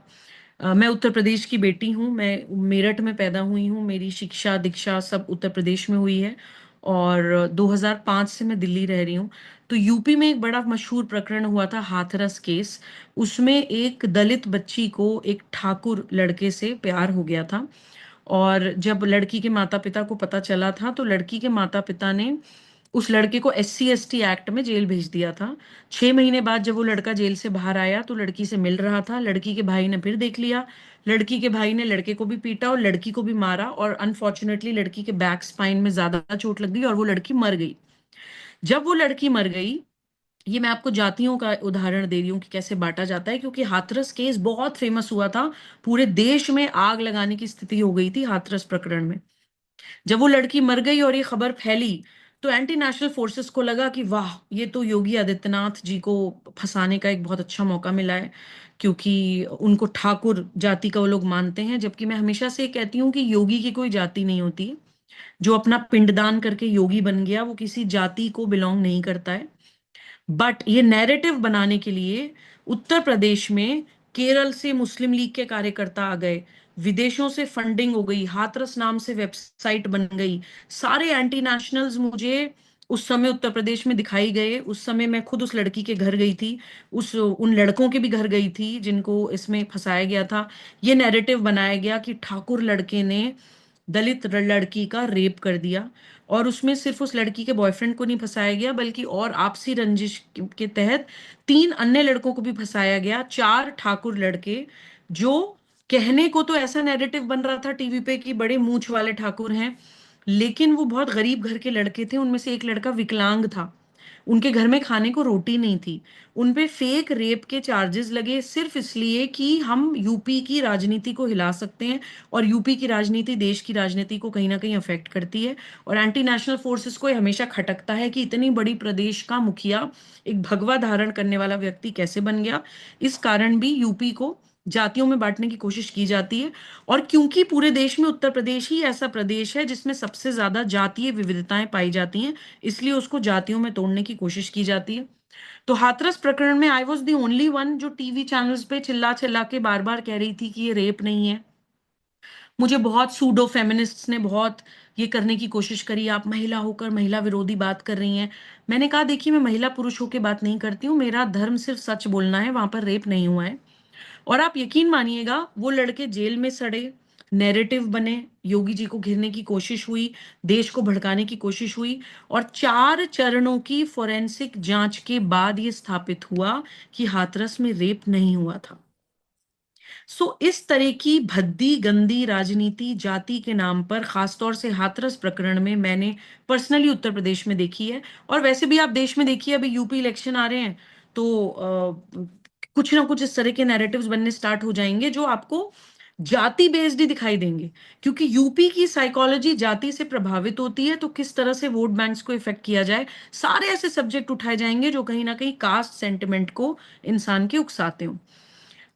मैं उत्तर प्रदेश की बेटी हूँ, मैं मेरठ में पैदा हुई हूँ, मेरी शिक्षा दीक्षा सब उत्तर प्रदेश में हुई है। और 2005 से मैं दिल्ली रह रही हूँ। तो यूपी में एक बड़ा मशहूर प्रकरण हुआ था, हाथरस केस। उसमें एक दलित बच्ची को एक ठाकुर लड़के से प्यार हो गया था। और जब लड़की के माता पिता को पता चला था, तो लड़की के माता पिता ने उस लड़के को SC ST एक्ट में जेल भेज दिया था। 6 महीने बाद जब वो लड़का जेल से बाहर आया, तो लड़की से मिल रहा था, लड़की के भाई ने फिर देख लिया। लड़की के भाई ने लड़के को भी पीटा और लड़की को भी मारा, और अनफॉर्चुनेटली लड़की के बैक स्पाइन में ज्यादा चोट लग गई और वो लड़की मर गई। जब वो लड़की मर गई, ये मैं आपको जातियों का उदाहरण दे रही हूँ कि कैसे बांटा जाता है, क्योंकि हाथरस केस बहुत फेमस हुआ था। पूरे देश में आग लगाने की स्थिति हो गई थी हाथरस प्रकरण में। जब वो लड़की मर गई और ये खबर फैली, तो एंटी नेशनल फोर्सेस को लगा कि वाह, ये तो योगी आदित्यनाथ जी को फंसाने का एक बहुत अच्छा मौका मिला है, क्योंकि उनको ठाकुर जाति का वो लोग मानते हैं। जबकि मैं हमेशा से कहती हूँ कि योगी की कोई जाति नहीं होती। जो अपना पिंडदान करके योगी बन गया, वो किसी जाति को बिलोंग नहीं करता है। बट ये नैरेटिव बनाने के लिए उत्तर प्रदेश में केरल से मुस्लिम लीग के कार्यकर्ता आ गए, विदेशों से फंडिंग हो गई, हाथरस नाम से वेबसाइट बन गई। सारे एंटी नेशनल्स मुझे उस समय उत्तर प्रदेश में दिखाई गए। उस समय मैं खुद उस लड़की के घर गई थी, उस उन लड़कों के भी घर गई थी जिनको इसमें फंसाया गया था। ये नैरेटिव बनाया गया कि ठाकुर लड़के ने दलित लड़की का रेप कर दिया। और उसमें सिर्फ उस लड़की के बॉयफ्रेंड को नहीं फंसाया गया, बल्कि और आपसी रंजिश के तहत 3 अन्य लड़कों को भी फंसाया गया, 4 ठाकुर लड़के। जो कहने को तो ऐसा नैरेटिव बन रहा था टीवी पे कि बड़े मूंछ वाले ठाकुर हैं, लेकिन वो बहुत गरीब घर के लड़के थे। उनमें से एक लड़का विकलांग था, उनके घर में खाने को रोटी नहीं थी। उन पे फेक रेप के चार्जेस लगे, सिर्फ इसलिए कि हम यूपी की राजनीति को हिला सकते हैं। और यूपी की राजनीति देश की राजनीति को कहीं ना कहीं अफेक्ट करती है। और एंटी नेशनल फोर्सेस को ये हमेशा खटकता है कि इतनी बड़ी प्रदेश का मुखिया एक भगवा धारण करने वाला व्यक्ति कैसे बन गया। इस कारण भी यूपी को जातियों में बांटने की कोशिश की जाती है। और क्योंकि पूरे देश में उत्तर प्रदेश ही ऐसा प्रदेश है जिसमें सबसे ज्यादा जातीय विविधताएं पाई जाती हैं, इसलिए उसको जातियों में तोड़ने की कोशिश की जाती है। तो हाथरस प्रकरण में I was the only one जो टीवी चैनल्स पे चिल्ला चिल्ला के बार बार कह रही थी कि ये रेप नहीं है। मुझे बहुत सूडो फेमिनिस्ट्स ने बहुत ये करने की कोशिश करी, आप महिला होकर महिला विरोधी बात कर रही हैं। मैंने कहा देखिए, मैं महिला पुरुष होकर बात नहीं करती हूँ, मेरा धर्म सिर्फ सच बोलना है, वहां पर रेप नहीं हुआ है। और आप यकीन मानिएगा, वो लड़के जेल में सड़े, नैरेटिव बने, योगी जी को घिरने की कोशिश हुई, देश को भड़काने की कोशिश हुई। और 4 चरणों की फोरेंसिक जांच के बाद ये स्थापित हुआ कि हाथरस में रेप नहीं हुआ था। इस तरह की भद्दी गंदी राजनीति जाति के नाम पर, खासतौर से हाथरस प्रकरण में, मैंने पर्सनली उत्तर प्रदेश में देखी है। और वैसे भी आप देश में देखिए, अभी यूपी इलेक्शन आ रहे हैं, तो कुछ ना कुछ इस तरह के नैरेटिव्स बनने स्टार्ट हो जाएंगे जो आपको जाति बेस्ड ही दिखाई देंगे। क्योंकि यूपी की साइकोलॉजी जाति से प्रभावित होती है, तो किस तरह से वोट बैंक्स को इफेक्ट किया जाए, सारे ऐसे सब्जेक्ट उठाए जाएंगे जो कहीं ना कहीं कास्ट सेंटिमेंट को इंसान के उकसाते हो।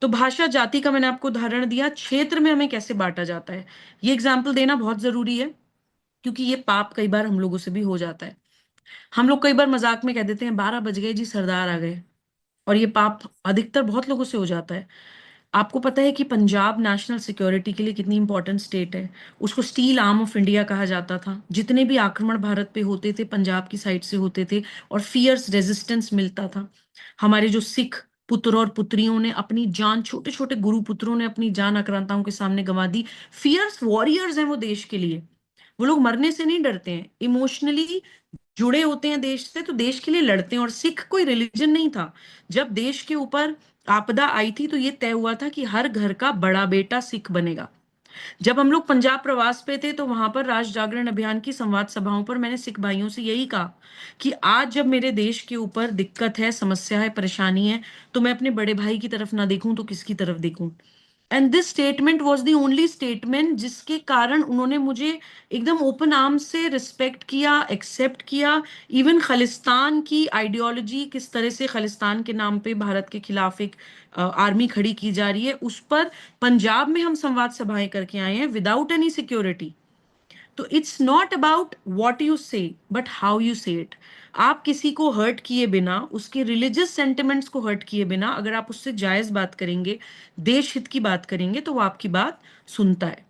तो भाषा जाति का मैंने आपको उदाहरण दिया, क्षेत्र में हमें कैसे बांटा जाता है ये एग्जाम्पल देना बहुत जरूरी है। क्योंकि ये पाप कई बार हम लोगों से भी हो जाता है। हम लोग कई बार मजाक में कह देते हैं 12 बज गए जी, सरदार आ गए। और ये पाप अधिकतर बहुत लोगों से हो जाता है। आपको पता है कि पंजाब नेशनल सिक्योरिटी के लिए कितनी इंपॉर्टेंट स्टेट है। उसको स्टील आर्म ऑफ इंडिया कहा जाता था। जितने भी आक्रमण भारत पे होते थे, पंजाब की साइड से होते थे, और फियर्स रेजिस्टेंस मिलता था। हमारे जो सिख पुत्र और पुत्रियों ने अपनी जान, छोटे छोटे गुरु पुत्रों ने अपनी जान आक्रांताओं के सामने गंवा दी। फियर्स वॉरियर्स हैं वो देश के लिए। वो लोग मरने से नहीं डरते हैं, इमोशनली जुड़े होते हैं देश से तो देश के लिए लड़ते हैं। और सिख कोई रिलीजन नहीं था। जब देश के ऊपर आपदा आई थी तो ये तय हुआ था कि हर घर का बड़ा बेटा सिख बनेगा। जब हम लोग पंजाब प्रवास पे थे तो वहां पर राष्ट्र जागरण अभियान की संवाद सभाओं पर मैंने सिख भाइयों से यही कहा कि आज जब मेरे देश के ऊपर दिक्कत है, समस्या है, परेशानी है, तो मैं अपने बड़े भाई की तरफ ना देखूं तो किसकी तरफ देखूं। And this statement was the only statement जिसके कारण उन्होंने मुझे एकदम ओपन आर्म से रिस्पेक्ट किया, एक्सेप्ट किया। इवन खालिस्तान की आइडियोलॉजी, किस तरह से खालिस्तान के नाम पे भारत के खिलाफ एक आर्मी खड़ी की जा रही है, उस पर पंजाब में हम संवाद सभाएं करके आए हैं विदाउट एनी सिक्योरिटी। तो it's not about what you से बट हाउ यू से इट। आप किसी को हर्ट किए बिना, उसके रिलीजियस सेंटिमेंट्स को हर्ट किए बिना अगर आप उससे जायज बात करेंगे, देश हित की बात करेंगे, तो वो आपकी बात सुनता है।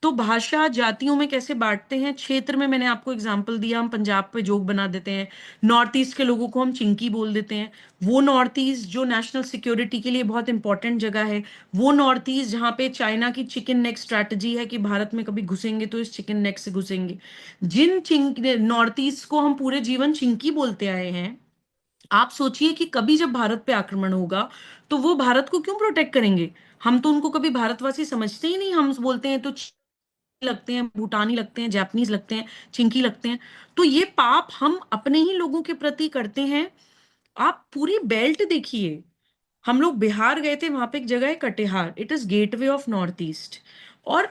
तो भाषा जातियों में कैसे बांटते हैं, क्षेत्र में मैंने आपको एग्जांपल दिया। हम पंजाब पे जोक बना देते हैं, नॉर्थ ईस्ट के लोगों को हम चिंकी बोल देते हैं। वो नॉर्थ ईस्ट जो नेशनल सिक्योरिटी के लिए बहुत इंपॉर्टेंट जगह है, वो नॉर्थ ईस्ट जहाँ पे चाइना की चिकन नेक स्ट्रैटेजी है कि भारत में कभी घुसेंगे तो इस चिकन नेक से घुसेंगे, जिन चिंक नॉर्थ ईस्ट को हम पूरे जीवन चिंकी बोलते आए हैं, आप सोचिए कि कभी जब भारत पे आक्रमण होगा तो वो भारत को क्यों प्रोटेक्ट करेंगे। हम तो उनको कभी भारतवासी समझते ही नहीं। हम बोलते हैं तो लगते हैं, भूटानी लगते हैं, जापानीज लगते हैं, चिंकी लगते हैं। तो ये पाप हम अपने ही लोगों के प्रति करते हैं। आप पूरी बेल्ट देखिए। हम लोग बिहार गए थे, वहां पे एक जगह है Katihar, it is gateway of north east. और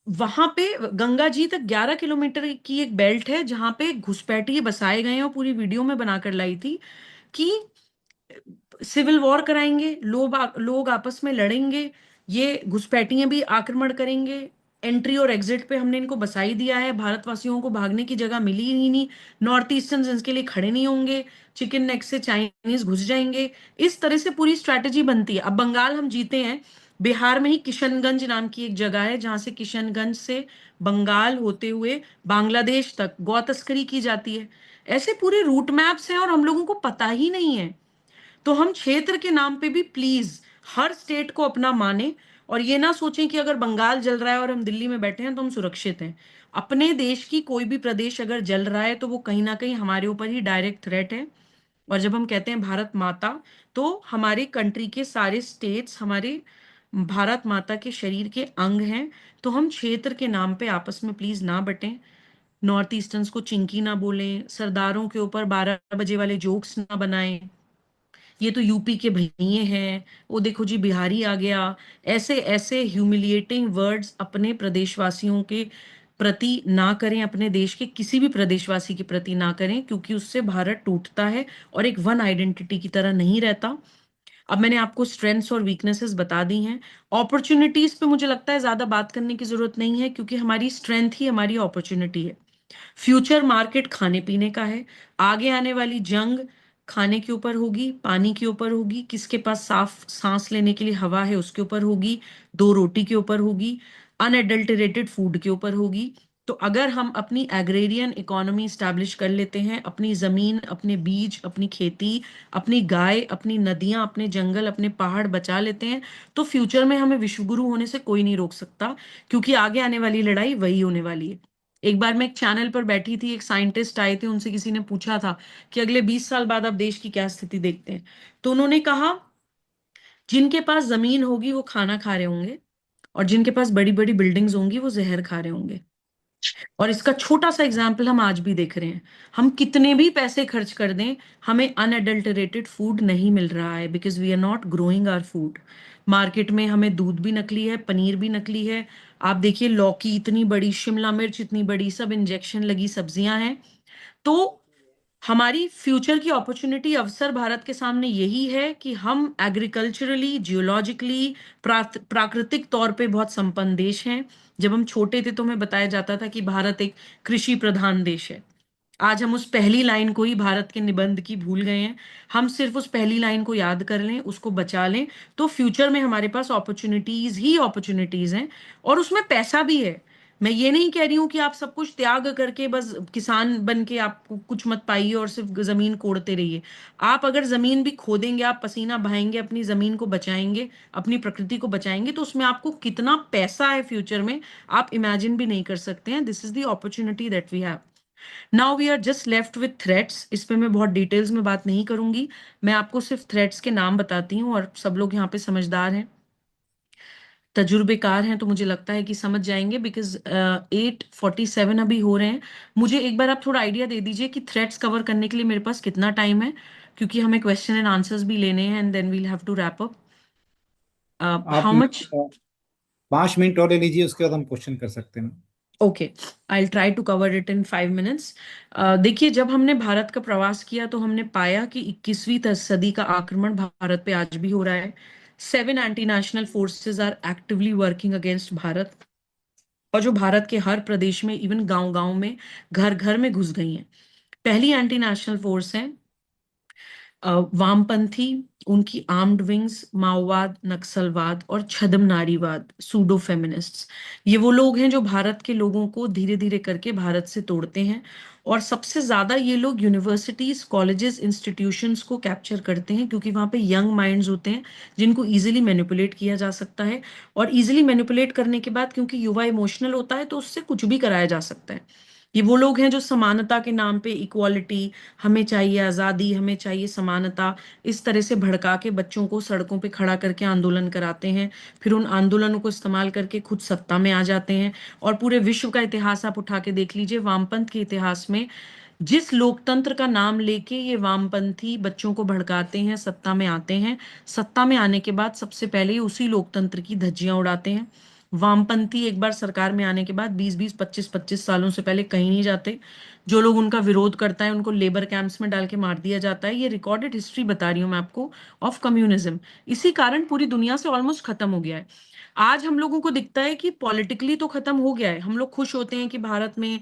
वहां पे गंगा जी तक 11 किलोमीटर की एक बेल्ट है जहां पे घुसपैठिए बसाए गए हैं। और पूरी वीडियो में बनाकर लाई थी कि सिविल वॉर कराएंगे, लोग आपस में लड़ेंगे, ये घुसपैठिए भी आक्रमण करेंगे। एंट्री और एग्जिट पे हमने इनको बसाई दिया है, भारतवासियों को भागने की जगह मिली ही नहीं। नॉर्थ ईस्टर्न इसके लिए खड़े नहीं होंगे, चिकन नेक से चाइनीज घुस जाएंगे। इस तरह से पूरी स्ट्रैटेजी बनती है। अब बंगाल हम जीते हैं, बिहार में ही किशनगंज नाम की एक जगह है जहां से किशनगंज से बंगाल होते हुए बांग्लादेश तक गौ तस्करी की जाती है। ऐसे पूरे रूट मैप्स हैं और हम लोगों को पता ही नहीं है। तो हम क्षेत्र के नाम पे भी प्लीज हर स्टेट को अपना माने, और ये ना सोचें कि अगर बंगाल जल रहा है और हम दिल्ली में बैठे हैं तो हम सुरक्षित हैं। अपने देश की कोई भी प्रदेश अगर जल रहा है तो वो कहीं ना कहीं हमारे ऊपर ही डायरेक्ट थ्रेट है। और जब हम कहते हैं भारत माता, तो हमारे कंट्री के सारे स्टेट्स हमारे भारत माता के शरीर के अंग हैं। तो हम क्षेत्र के नाम पे आपस में प्लीज ना बटें। नॉर्थ ईस्टर्न्स को चिंकी ना बोलें, सरदारों के ऊपर 12 बजे वाले जोक्स ना बनाएं, ये तो यूपी के भैये हैं, वो देखो जी बिहारी आ गया। ऐसे ऐसे ह्यूमिलिएटिंग वर्ड्स अपने प्रदेशवासियों के प्रति ना करें, अपने देश के किसी भी प्रदेशवासी के प्रति ना करें, क्योंकि उससे भारत टूटता है और एक वन आइडेंटिटी की तरह नहीं रहता। अब मैंने आपको स्ट्रेंथ्स और वीकनेसेस बता दी हैं। अपॉर्चुनिटीज पे मुझे लगता है ज्यादा बात करने की जरूरत नहीं है, क्योंकि हमारी स्ट्रेंथ ही हमारी अपॉर्चुनिटी है। फ्यूचर मार्केट खाने पीने का है। आगे आने वाली जंग खाने के ऊपर होगी, पानी के ऊपर होगी, किसके पास साफ सांस लेने के लिए हवा है उसके ऊपर होगी, दो रोटी के ऊपर होगी, अनएडल्टरेटेड फूड के ऊपर होगी। तो अगर हम अपनी एग्रेरियन इकोनॉमी स्टैब्लिश कर लेते हैं, अपनी जमीन, अपने बीज, अपनी खेती, अपनी गाय, अपनी नदियां, अपने जंगल, अपने पहाड़ बचा लेते हैं, तो फ्यूचर में हमें विश्वगुरु होने से कोई नहीं रोक सकता। क्योंकि आगे आने वाली लड़ाई वही होने वाली है। एक बार मैं एक चैनल पर बैठी थी, एक साइंटिस्ट आए थे, उनसे किसी ने पूछा था कि अगले 20 साल बाद आप देश की क्या स्थिति देखते हैं। तो उन्होंने कहा जिनके पास जमीन होगी वो खाना खा रहे होंगे, और जिनके पास बड़ी बड़ी बिल्डिंग्स होंगी वो जहर खा रहे होंगे। और इसका छोटा सा एग्जाम्पल हम आज भी देख रहे हैं। हम कितने भी पैसे खर्च कर दें, हमें अनएडल्टरेटेड फूड नहीं मिल रहा है, because we are not growing our food. Market में हमें दूध भी नकली है, पनीर भी नकली है। आप देखिए लौकी इतनी बड़ी, शिमला मिर्च इतनी बड़ी, सब इंजेक्शन लगी सब्जियां हैं। तो हमारी फ्यूचर की अपॉर्चुनिटी, अवसर भारत के सामने यही है कि हम एग्रीकल्चरली, जियोलॉजिकली, प्राकृतिक तौर पे बहुत संपन्न देश हैं। जब हम छोटे थे तो हमें बताया जाता था कि भारत एक कृषि प्रधान देश है। आज हम उस पहली लाइन को ही भारत के निबंध की भूल गए हैं। हम सिर्फ उस पहली लाइन को याद कर लें, उसको बचा लें, तो फ्यूचर में हमारे पास अपॉर्चुनिटीज ही अपॉर्चुनिटीज हैं। और उसमें पैसा भी है। मैं ये नहीं कह रही हूं कि आप सब कुछ त्याग करके बस किसान बन के आप कुछ मत पाइए और सिर्फ जमीन कोड़ते रहिए। आप अगर जमीन भी खोदेंगे, आप पसीना बहाएंगे, अपनी जमीन को बचाएंगे, अपनी प्रकृति को बचाएंगे, तो उसमें आपको कितना पैसा है फ्यूचर में, आप इमेजिन भी नहीं कर सकते हैं। This is the opportunity that we have. Now we are just left with threats. इस पे मैं बहुत डिटेल्स में बात नहीं करूंगी, मैं आपको सिर्फ थ्रेट्स के नाम बताती हूँ, और सब लोग यहाँ पे समझदार हैं, तजुर्बेकार हैं, तो मुझे लगता है कि समझ जाएंगे, बिकॉज 8:47 अभी हो रहे हैं। मुझे एक बार आप थोड़ा आइडिया दे दीजिए कि थ्रेड्स कवर करने के लिए मेरे पास कितना टाइम है, क्योंकि हमें क्वेश्चन एंड आंसर्स भी लेने हैं, and then we'll have to wrap up. आप हाउ मच? 5 मिनट और ले लीजिए, उसके बाद हम क्वेश्चन कर सकते हैं। Okay, I try to cover it in 5 minutes. देखिए, जब हमने भारत का प्रवास किया तो हमने पाया कि 21वीं सदी का आक्रमण भारत पे आज भी हो रहा है। 7 anti national forces are actively working against Bharat, और जो भारत के हर प्रदेश में, इवन गांव गांव में, घर घर में घुस गई हैं। पहली एंटी नेशनल फोर्स है वामपंथी, उनकी आर्म्ड विंग्स, माओवाद, नक्सलवाद और छद्म नारीवाद, सूडो फेमिनिस्ट्स। ये वो लोग हैं जो भारत के लोगों को धीरे धीरे करके भारत से तोड़ते हैं, और सबसे ज्यादा ये लोग यूनिवर्सिटीज, कॉलेजेस, इंस्टीट्यूशंस को कैप्चर करते हैं, क्योंकि वहां पे यंग माइंड्स होते हैं जिनको इजीली मैनिपुलेट किया जा सकता है। और इजीली मैनिपुलेट करने के बाद, क्योंकि युवा इमोशनल होता है, तो उससे कुछ भी कराया जा सकता है। ये वो लोग हैं जो समानता के नाम पे, इक्वालिटी, हमें चाहिए आजादी, हमें चाहिए समानता, इस तरह से भड़का के बच्चों को सड़कों पे खड़ा करके आंदोलन कराते हैं। फिर उन आंदोलनों को इस्तेमाल करके खुद सत्ता में आ जाते हैं। और पूरे विश्व का इतिहास आप उठा के देख लीजिए, वामपंथ के इतिहास में जिस लोकतंत्र का नाम लेके ये वामपंथी बच्चों को भड़काते हैं, सत्ता में आते हैं, सत्ता में आने के बाद सबसे पहले ये उसी लोकतंत्र की धज्जियां उड़ाते हैं। वामपंथी एक बार सरकार में आने के बाद 20-20, 25-25 सालों से पहले कहीं नहीं जाते। जो लोग उनका विरोध करता है उनको लेबर कैंप्स में डाल के मार दिया जाता है। ये रिकॉर्डेड हिस्ट्री बता रही हूँ मैं आपको, ऑफ कम्युनिज्म। इसी कारण पूरी दुनिया से ऑलमोस्ट खत्म हो गया है। आज हम लोगों को दिखता है कि पॉलिटिकली तो खत्म हो गया है, हम लोग खुश होते हैं कि भारत में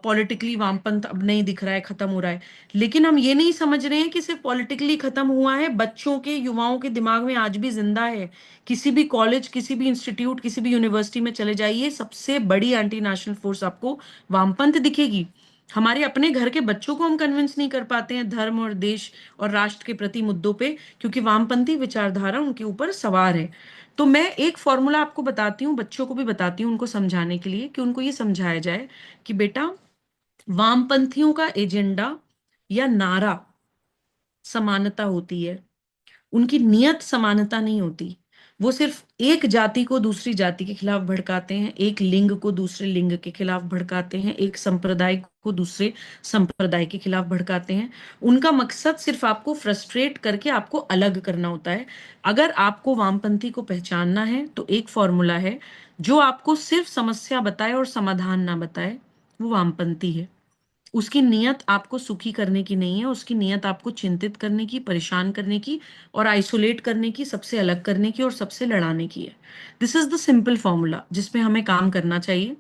पॉलिटिकली वामपंथ अब नहीं दिख रहा है, खत्म हो रहा है। लेकिन हम ये नहीं समझ रहे हैं कि सिर्फ पॉलिटिकली खत्म हुआ है, बच्चों के, युवाओं के दिमाग में आज भी जिंदा है। किसी भी कॉलेज, किसी भी इंस्टीट्यूट, किसी भी यूनिवर्सिटी में चले जाइए, सबसे बड़ी एंटी नेशनल फोर्स आपको वामपंथ दिखेगी। हमारे अपने घर के बच्चों को हम कन्विंस नहीं कर पाते हैं धर्म और देश और राष्ट्र के प्रति मुद्दों पे, क्योंकि वामपंथी विचारधारा उनके ऊपर सवार है। तो मैं एक फॉर्मूला आपको बताती हूँ, बच्चों को भी बताती हूँ, उनको समझाने के लिए, कि उनको ये समझाया जाए कि बेटा, वामपंथियों का एजेंडा या नारा समानता होती है, उनकी नियत समानता नहीं होती। वो सिर्फ एक जाति को दूसरी जाति के खिलाफ भड़काते हैं, एक लिंग को दूसरे लिंग के खिलाफ भड़काते हैं, एक संप्रदाय को दूसरे संप्रदाय के खिलाफ भड़काते हैं। उनका मकसद सिर्फ आपको फ्रस्ट्रेट करके आपको अलग करना होता है। अगर आपको वामपंथी को पहचानना है तो एक फॉर्मूला है, जो आपको सिर्फ समस्या बताए और समाधान ना बताए, वो वामपंथी है। उसकी नियत आपको सुखी करने की नहीं है, उसकी नियत आपको चिंतित करने की, परेशान करने की, और आइसोलेट करने की, सबसे अलग करने की और सबसे लड़ाने की है। This is the simple formula जिसपे हमें काम करना चाहिए।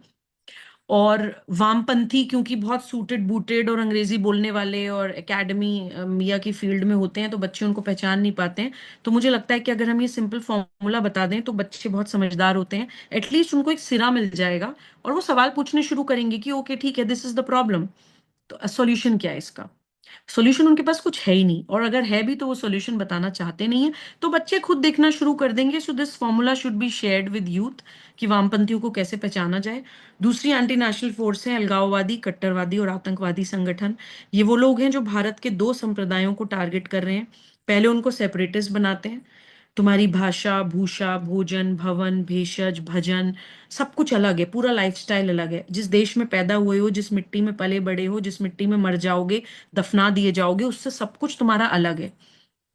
और वामपंथी क्योंकि बहुत सूटेड बूटेड और अंग्रेजी बोलने वाले और एकेडमी मिया की फील्ड में होते हैं, तो बच्चे उनको पहचान नहीं पाते हैं। तो मुझे लगता है कि अगर हम ये सिंपल फॉर्मूला बता दें तो बच्चे बहुत समझदार होते हैं, एटलीस्ट उनको एक सिरा मिल जाएगा, और वो सवाल पूछने शुरू करेंगे कि ओके ठीक है, दिस इज द प्रॉब्लम, तो सॉल्यूशन क्या है इसका। सॉल्यूशन उनके पास कुछ है ही नहीं, और अगर है भी तो वो सॉल्यूशन बताना चाहते नहीं है। तो बच्चे खुद देखना शुरू कर देंगे। So this formula should be shared with youth, कि वामपंथियों को कैसे पहचाना जाए। दूसरी एंटी नेशनल फोर्स है अलगाववादी, कट्टरवादी और आतंकवादी संगठन। ये वो लोग हैं जो भारत के दो संप्रदायों को टारगेट कर रहे हैं। पहले उनको सेपरेटिस्ट बनाते हैं, तुम्हारी भाषा, भूषा, भोजन, भवन, भेषज, भजन, सब कुछ अलग है, पूरा लाइफस्टाइल अलग है। जिस देश में पैदा हुए हो, जिस मिट्टी में पले बड़े हो, जिस मिट्टी में मर जाओगे, दफना दिए जाओगे, उससे सब कुछ तुम्हारा अलग है।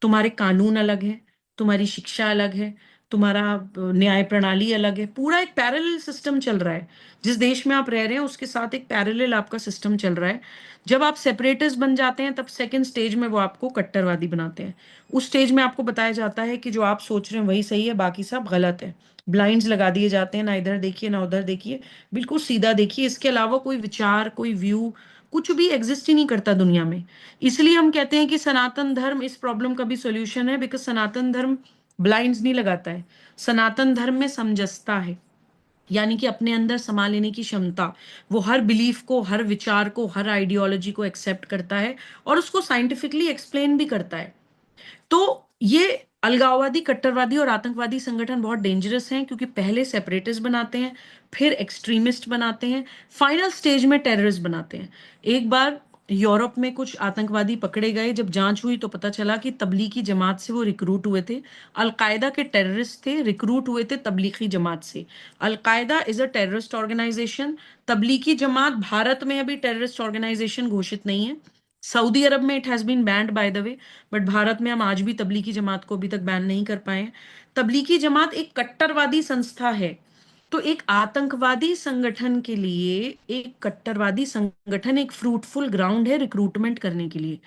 तुम्हारे कानून अलग है, तुम्हारी शिक्षा अलग है, तुम्हारा न्याय प्रणाली अलग है, पूरा एक पैरेलल सिस्टम चल रहा है। जिस देश में आप रह रहे हैं उसके साथ एक पैरेलल आपका सिस्टम चल रहा है। जब आप सेपरेटिस्ट बन जाते हैं तब सेकंड स्टेज में वो आपको कट्टरवादी बनाते हैं। उस स्टेज में आपको बताया जाता है कि जो आप सोच रहे हैं वही सही है, बाकी सब गलत है। ब्लाइंड्स लगा दिए जाते हैं, ना इधर देखिए ना उधर देखिए, बिल्कुल सीधा देखिए, इसके अलावा कोई विचार, कोई व्यू, कुछ भी एग्जिस्ट ही नहीं करता दुनिया में। इसलिए हम कहते हैं कि सनातन धर्म इस प्रॉब्लम का भी सॉल्यूशन है, बिकॉज सनातन धर्म ब्लाइंड्स नहीं लगाता है। सनातन धर्म में समंजसता है, यानी कि अपने अंदर समा लेने की क्षमता। वो हर बिलीफ को, हर विचार को, हर आइडियोलॉजी को एक्सेप्ट करता है और उसको साइंटिफिकली एक्सप्लेन भी करता है। तो ये अलगाववादी, कट्टरवादी और आतंकवादी संगठन बहुत डेंजरस हैं, क्योंकि पहले सेपरेटिस्ट बनाते हैं, फिर एक्सट्रीमिस्ट बनाते हैं, फाइनल स्टेज में टेररिस्ट बनाते हैं। एक बार यूरोप में कुछ आतंकवादी पकड़े गए, जब जांच हुई तो पता चला कि तबलीगी जमात से वो रिक्रूट हुए थे। अलकायदा के टेररिस्ट थे, रिक्रूट हुए थे तबलीगी जमात से। Al Qaeda is a terrorist organisation. Tablighi Jamaat Bharat में अभी टेररिस्ट ऑर्गेनाइजेशन घोषित नहीं है। सऊदी अरब में it has been banned by the way, but Bharat में हम आज भी तबलीगी जमात को अभी तक बैन नहीं कर पाए हैं। तबलीगी जमात एक कट्टरवादी संस्था है। तो एक आतंकवादी संगठन के लिए एक कट्टरवादी संगठन एक फ्रूटफुल ग्राउंड है रिक्रूटमेंट करने के लिए।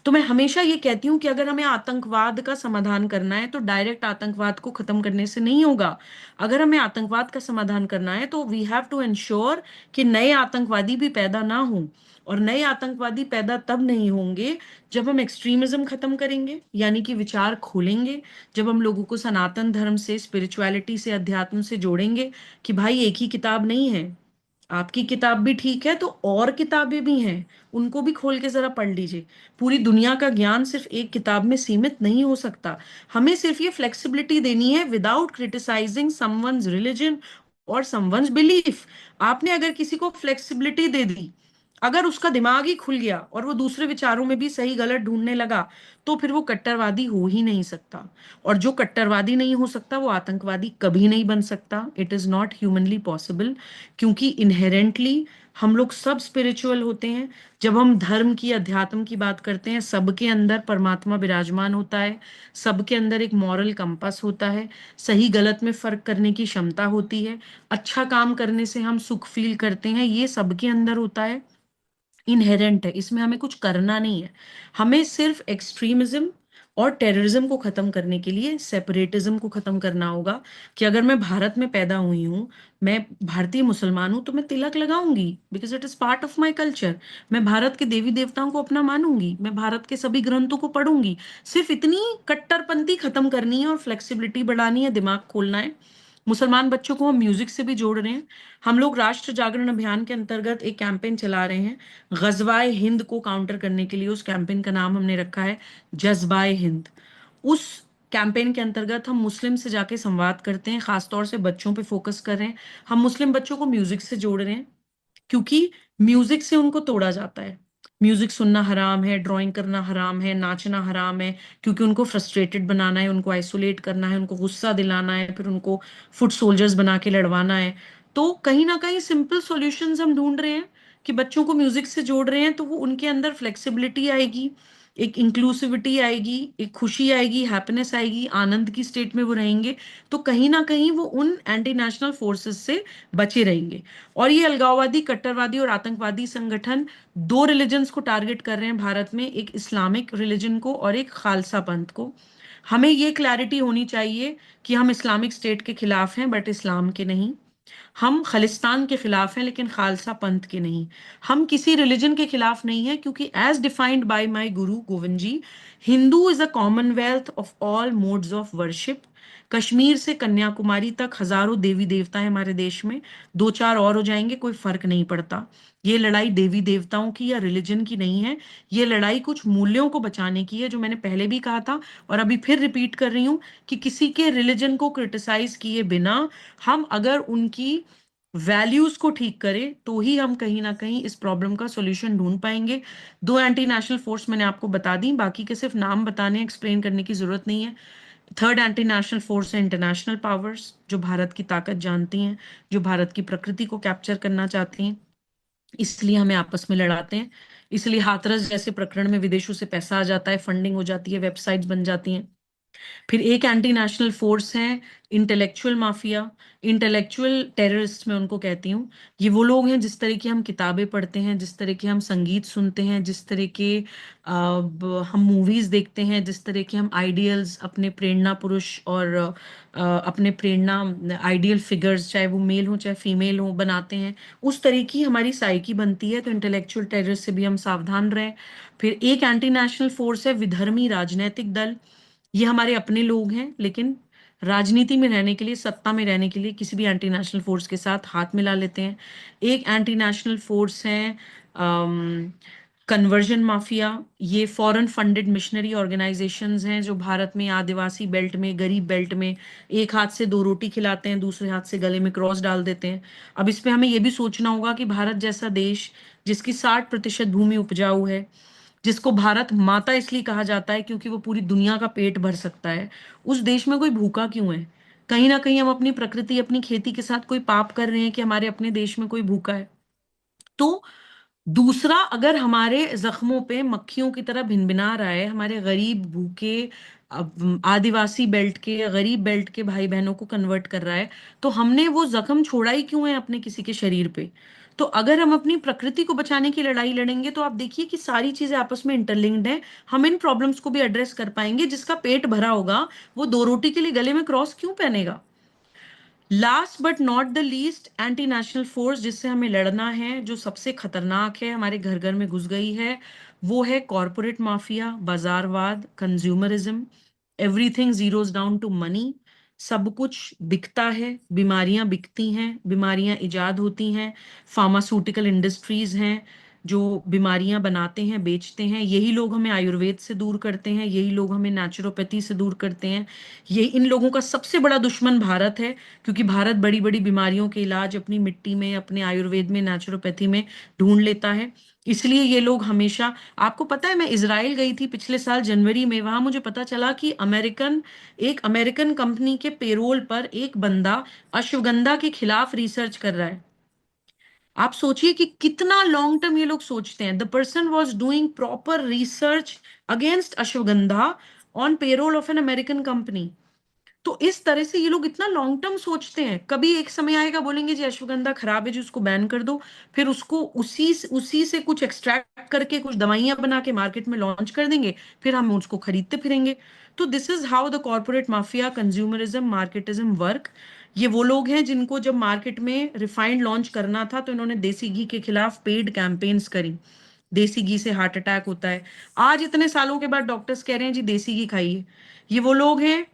तो मैं हमेशा ये कहती हूँ कि अगर हमें आतंकवाद का समाधान करना है तो डायरेक्ट आतंकवाद को खत्म करने से नहीं होगा। अगर हमें आतंकवाद का समाधान करना है तो वी हैव टू एंश्योर कि नए आतंकवादी भी पैदा ना हो। और नए आतंकवादी पैदा तब नहीं होंगे जब हम एक्सट्रीमिज्म खत्म करेंगे, यानी कि विचार खोलेंगे। जब हम लोगों को सनातन धर्म से, स्पिरिचुअलिटी से, अध्यात्म से जोड़ेंगे कि भाई एक ही किताब नहीं है, आपकी किताब भी ठीक है तो और किताबें भी हैं, उनको भी खोल के जरा पढ़ लीजिए। पूरी दुनिया का ज्ञान सिर्फ एक किताब में सीमित नहीं हो सकता। हमें सिर्फ ये फ्लेक्सिबिलिटी देनी है विदाउट क्रिटिसाइजिंग समवन्स रिलीजन और समवन्स बिलीफ। आपने अगर किसी को फ्लेक्सिबिलिटी दे दी, अगर उसका दिमाग ही खुल गया और वो दूसरे विचारों में भी सही गलत ढूंढने लगा, तो फिर वो कट्टरवादी हो ही नहीं सकता। और जो कट्टरवादी नहीं हो सकता वो आतंकवादी कभी नहीं बन सकता। It is not humanly possible, क्योंकि इनहेरेंटली हम लोग सब स्पिरिचुअल होते हैं। जब हम धर्म की, अध्यात्म की बात करते हैं, सबके अंदर परमात्मा विराजमान होता है, सबके अंदर एक मॉरल कंपास होता है, सही गलत में फर्क करने की क्षमता होती है, अच्छा काम करने से हम सुख फील करते हैं, ये सबके अंदर होता है, इनहेरेंट है, इसमें हमें कुछ करना नहीं है। हमें सिर्फ एक्सट्रीमिज्म और टेररिज्म को खत्म करने के लिए सेपरेटिज्म को खत्म करना होगा। कि अगर मैं भारत में पैदा हुई हूँ, मैं भारतीय मुसलमान हूं, तो मैं तिलक लगाऊंगी, because it is part of my culture. मैं भारत के देवी देवताओं को अपना मानूंगी, मैं भारत के सभी ग्रंथों को पढ़ूंगी। सिर्फ इतनी कट्टरपंथी खत्म करनी है और फ्लेक्सिबिलिटी बढ़ानी है, दिमाग खोलना है। मुसलमान बच्चों को हम म्यूजिक से भी जोड़ रहे हैं। हम लोग राष्ट्र जागरण अभियान के अंतर्गत एक कैंपेन चला रहे हैं गजवाए हिंद को काउंटर करने के लिए। उस कैंपेन का नाम हमने रखा है जज्बाए हिंद। उस कैंपेन के अंतर्गत हम मुस्लिम से जाके संवाद करते हैं, खासतौर से बच्चों पे फोकस कर रहे हैं। हम मुस्लिम बच्चों को म्यूजिक से जोड़ रहे हैं, क्योंकि म्यूजिक से उनको तोड़ा जाता है। म्यूजिक सुनना हराम है, ड्राइंग करना हराम है, नाचना हराम है, क्योंकि उनको फ्रस्ट्रेटेड बनाना है, उनको आइसोलेट करना है, उनको गुस्सा दिलाना है, फिर उनको फुट सोल्जर्स बना के लड़वाना है। तो कहीं ना कहीं सिंपल सॉल्यूशंस हम ढूंढ रहे हैं कि बच्चों को म्यूजिक से जोड़ रहे हैं तो वो उनके अंदर फ्लेक्सिबिलिटी आएगी, एक इंक्लूसिविटी आएगी, एक खुशी आएगी, हैप्पीनेस आएगी, आनंद की स्टेट में वो रहेंगे। तो कहीं ना कहीं वो उन एंटी नेशनल फोर्सेस से बचे रहेंगे। और ये अलगाववादी, कट्टरवादी और आतंकवादी संगठन दो रिलीजन्स को टारगेट कर रहे हैं भारत में, एक इस्लामिक रिलीजन को और एक खालसा पंथ को। हमें ये क्लैरिटी होनी चाहिए कि हम इस्लामिक स्टेट के खिलाफ हैं बट इस्लाम के नहीं। हम खालिस्तान के खिलाफ हैं लेकिन खालसा पंथ के नहीं। हम किसी रिलीजन के खिलाफ नहीं है, क्योंकि as defined by my guru Govind ji, Hindu is a commonwealth of all modes of worship. Kashmir से कन्याकुमारी तक हजारों देवी देवता है हमारे देश में, दो चार और हो जाएंगे कोई फर्क नहीं पड़ता। ये लड़ाई देवी देवताओं की या रिलीजन की नहीं है, ये लड़ाई कुछ मूल्यों को बचाने की है, जो मैंने पहले भी कहा था और अभी फिर रिपीट कर रही हूं कि किसी के रिलीजन को क्रिटिसाइज किए बिना हम अगर उनकी वैल्यूज को ठीक करें तो ही हम कहीं ना कहीं इस प्रॉब्लम का सॉल्यूशन ढूंढ पाएंगे। दो एंटी नेशनल फोर्स मैंने आपको बता दी, बाकी के सिर्फ नाम बताने, एक्सप्लेन करने की जरूरत नहीं है। थर्ड एंटी नेशनल फोर्स है इंटरनेशनल पावर्स, जो भारत की ताकत जानती हैं, जो भारत की प्रकृति को कैप्चर करना चाहती हैं, इसलिए हमें आपस में लड़ाते हैं। इसलिए हाथरस जैसे प्रकरण में विदेशों से पैसा आ जाता है, फंडिंग हो जाती है, वेबसाइट्स बन जाती हैं। फिर एक एंटी नेशनल फोर्स है इंटेलेक्चुअल माफिया, इंटेलेक्चुअल टेररिस्ट मैं उनको कहती हूँ। ये वो लोग हैं जिस तरह की हम किताबें पढ़ते हैं, जिस तरह के हम संगीत सुनते हैं, जिस तरह के हम मूवीज देखते हैं, जिस तरह के हम आइडियल्स अपने प्रेरणा पुरुष और अपने प्रेरणा आइडियल फिगर्स, चाहे वो मेल हो चाहे फीमेल हो, बनाते हैं, उस तरह की हमारी साइकी बनती है। तो इंटेलेक्चुअल टेररिस्ट से भी हम सावधान रहें। फिर एक एंटी नेशनल फोर्स है विधर्मी राजनीतिक दल। ये हमारे अपने लोग हैं लेकिन राजनीति में रहने के लिए, सत्ता में रहने के लिए किसी भी एंटी नेशनल फोर्स के साथ हाथ मिला लेते हैं। एक एंटी नेशनल फोर्स है कन्वर्जन माफिया, ये फॉरेन फंडेड मिशनरी ऑर्गेनाइजेशंस हैं जो भारत में आदिवासी बेल्ट में, गरीब बेल्ट में एक हाथ से दो रोटी खिलाते हैं, दूसरे हाथ से गले में क्रॉस डाल देते हैं। अब इस पे हमें ये भी सोचना होगा कि भारत जैसा देश, जिसकी 60% भूमि उपजाऊ है, जिसको भारत माता इसलिए कहा जाता है क्योंकि वो पूरी दुनिया का पेट भर सकता है, उस देश में कोई भूखा क्यों है? कहीं ना कहीं हम अपनी प्रकृति, अपनी खेती के साथ कोई पाप कर रहे हैं कि हमारे अपने देश में कोई भूखा है। तो दूसरा, अगर हमारे जख्मों पे मक्खियों की तरह भिनभिना रहा है, हमारे गरीब भूखे आदिवासी बेल्ट के या गरीब बेल्ट के भाई बहनों को कन्वर्ट कर रहा है, तो हमने वो जख्म छोड़ा ही क्यों है अपने किसी के शरीर पे? तो अगर हम अपनी प्रकृति को बचाने की लड़ाई लड़ेंगे तो आप देखिए कि सारी चीजें आपस में इंटरलिंक्ड हैं। हम इन प्रॉब्लम्स को भी एड्रेस कर पाएंगे। जिसका पेट भरा होगा वो दो रोटी के लिए गले में क्रॉस क्यों पहनेगा? Last but not the least, anti national force जिससे हमें लड़ना है, जो सबसे खतरनाक है, हमारे घर घर में घुस गई है, वो है कॉरपोरेट माफिया, बाजारवाद, consumerism. Everything zeroes down to money. सब कुछ बिकता है, बीमारियां बिकती हैं, बीमारियां इजाद होती हैं। फार्मास्यूटिकल इंडस्ट्रीज हैं जो बीमारियां बनाते हैं, बेचते हैं। यही लोग हमें आयुर्वेद से दूर करते हैं, यही लोग हमें नेचुरोपैथी से दूर करते हैं। ये इन लोगों का सबसे बड़ा दुश्मन भारत है, क्योंकि भारत बड़ी बड़ी बीमारियों के इलाज अपनी मिट्टी में, अपने आयुर्वेद में, नेचुरोपैथी में ढूंढ लेता है। इसलिए ये लोग हमेशा, आपको पता है मैं इजराइल गई थी पिछले साल जनवरी में, वहां मुझे पता चला कि एक अमेरिकन कंपनी के पेरोल पर एक बंदा अश्वगंधा के खिलाफ रिसर्च कर रहा है। आप सोचिए कि कितना लॉन्ग टर्म ये लोग सोचते हैं। The person was doing proper research against ashwagandha on payroll of an American company. तो इस तरह से ये लोग इतना लॉन्ग टर्म सोचते हैं। कभी एक समय आएगा बोलेंगे जी अश्वगंधा खराब है जी, उसको बैन कर दो। फिर उसको उसी से कुछ एक्सट्रैक्ट करके कुछ दवाइयां बना के मार्केट में लॉन्च कर देंगे, फिर हम उसको खरीदते फिरेंगे। तो this is how the corporate mafia, consumerism, marketism work. ये वो लोग हैं जिनको जब मार्केट में रिफाइंड लॉन्च करना था तो इन्होंने देसी घी के खिलाफ पेड कैंपेन्स करी। देसी घी से हार्ट अटैक होता है। आज इतने सालों के बाद डॉक्टर्स कह रहे हैं जी देसी घी खाइए। ये वो लोग हैं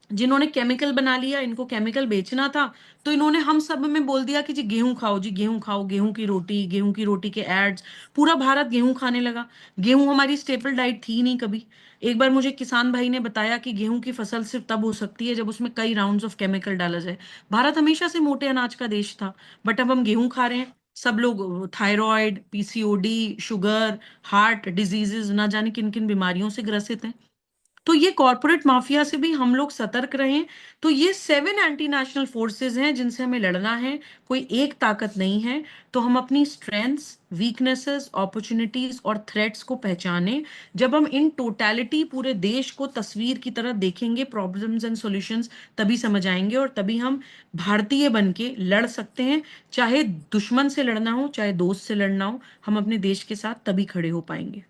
जिन्होंने केमिकल बना लिया, इनको केमिकल बेचना था, तो इन्होंने हम सब में बोल दिया कि जी गेहूं खाओ, जी गेहूं खाओ, गेहूं की रोटी, गेहूं की रोटी के एड्स। पूरा भारत गेहूं खाने लगा। गेहूं हमारी स्टेपल डाइट थी नहीं कभी। एक बार मुझे किसान भाई ने बताया कि गेहूं की फसल सिर्फ तब हो सकती है जब उसमें कई राउंड्स ऑफ केमिकल डाला जाए। भारत हमेशा से मोटे अनाज का देश था, बट अब हम गेहूं खा रहे हैं। सब लोग thyroid, PCOD, sugar, heart diseases, ना जाने किन किन बीमारियों से ग्रसित हैं। तो ये कॉरपोरेट माफिया से भी हम लोग सतर्क रहें। तो ये 7 एंटी नेशनल फोर्सेस हैं जिनसे हमें लड़ना है। कोई एक ताकत नहीं है। तो हम अपनी स्ट्रेंथ्स, वीकनेसेस, अपॉर्चुनिटीज और थ्रेट्स को पहचानें। जब हम इन टोटलिटी पूरे देश को तस्वीर की तरह देखेंगे, प्रॉब्लम्स एंड सॉल्यूशंस, तभी समझ आएंगे और तभी हम भारतीय बन के लड़ सकते हैं। चाहे दुश्मन से लड़ना हो, चाहे दोस्त से लड़ना हो, हम अपने देश के साथ तभी खड़े हो पाएंगे।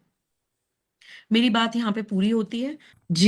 मेरी बात यहाँ पे पूरी होती है। जी।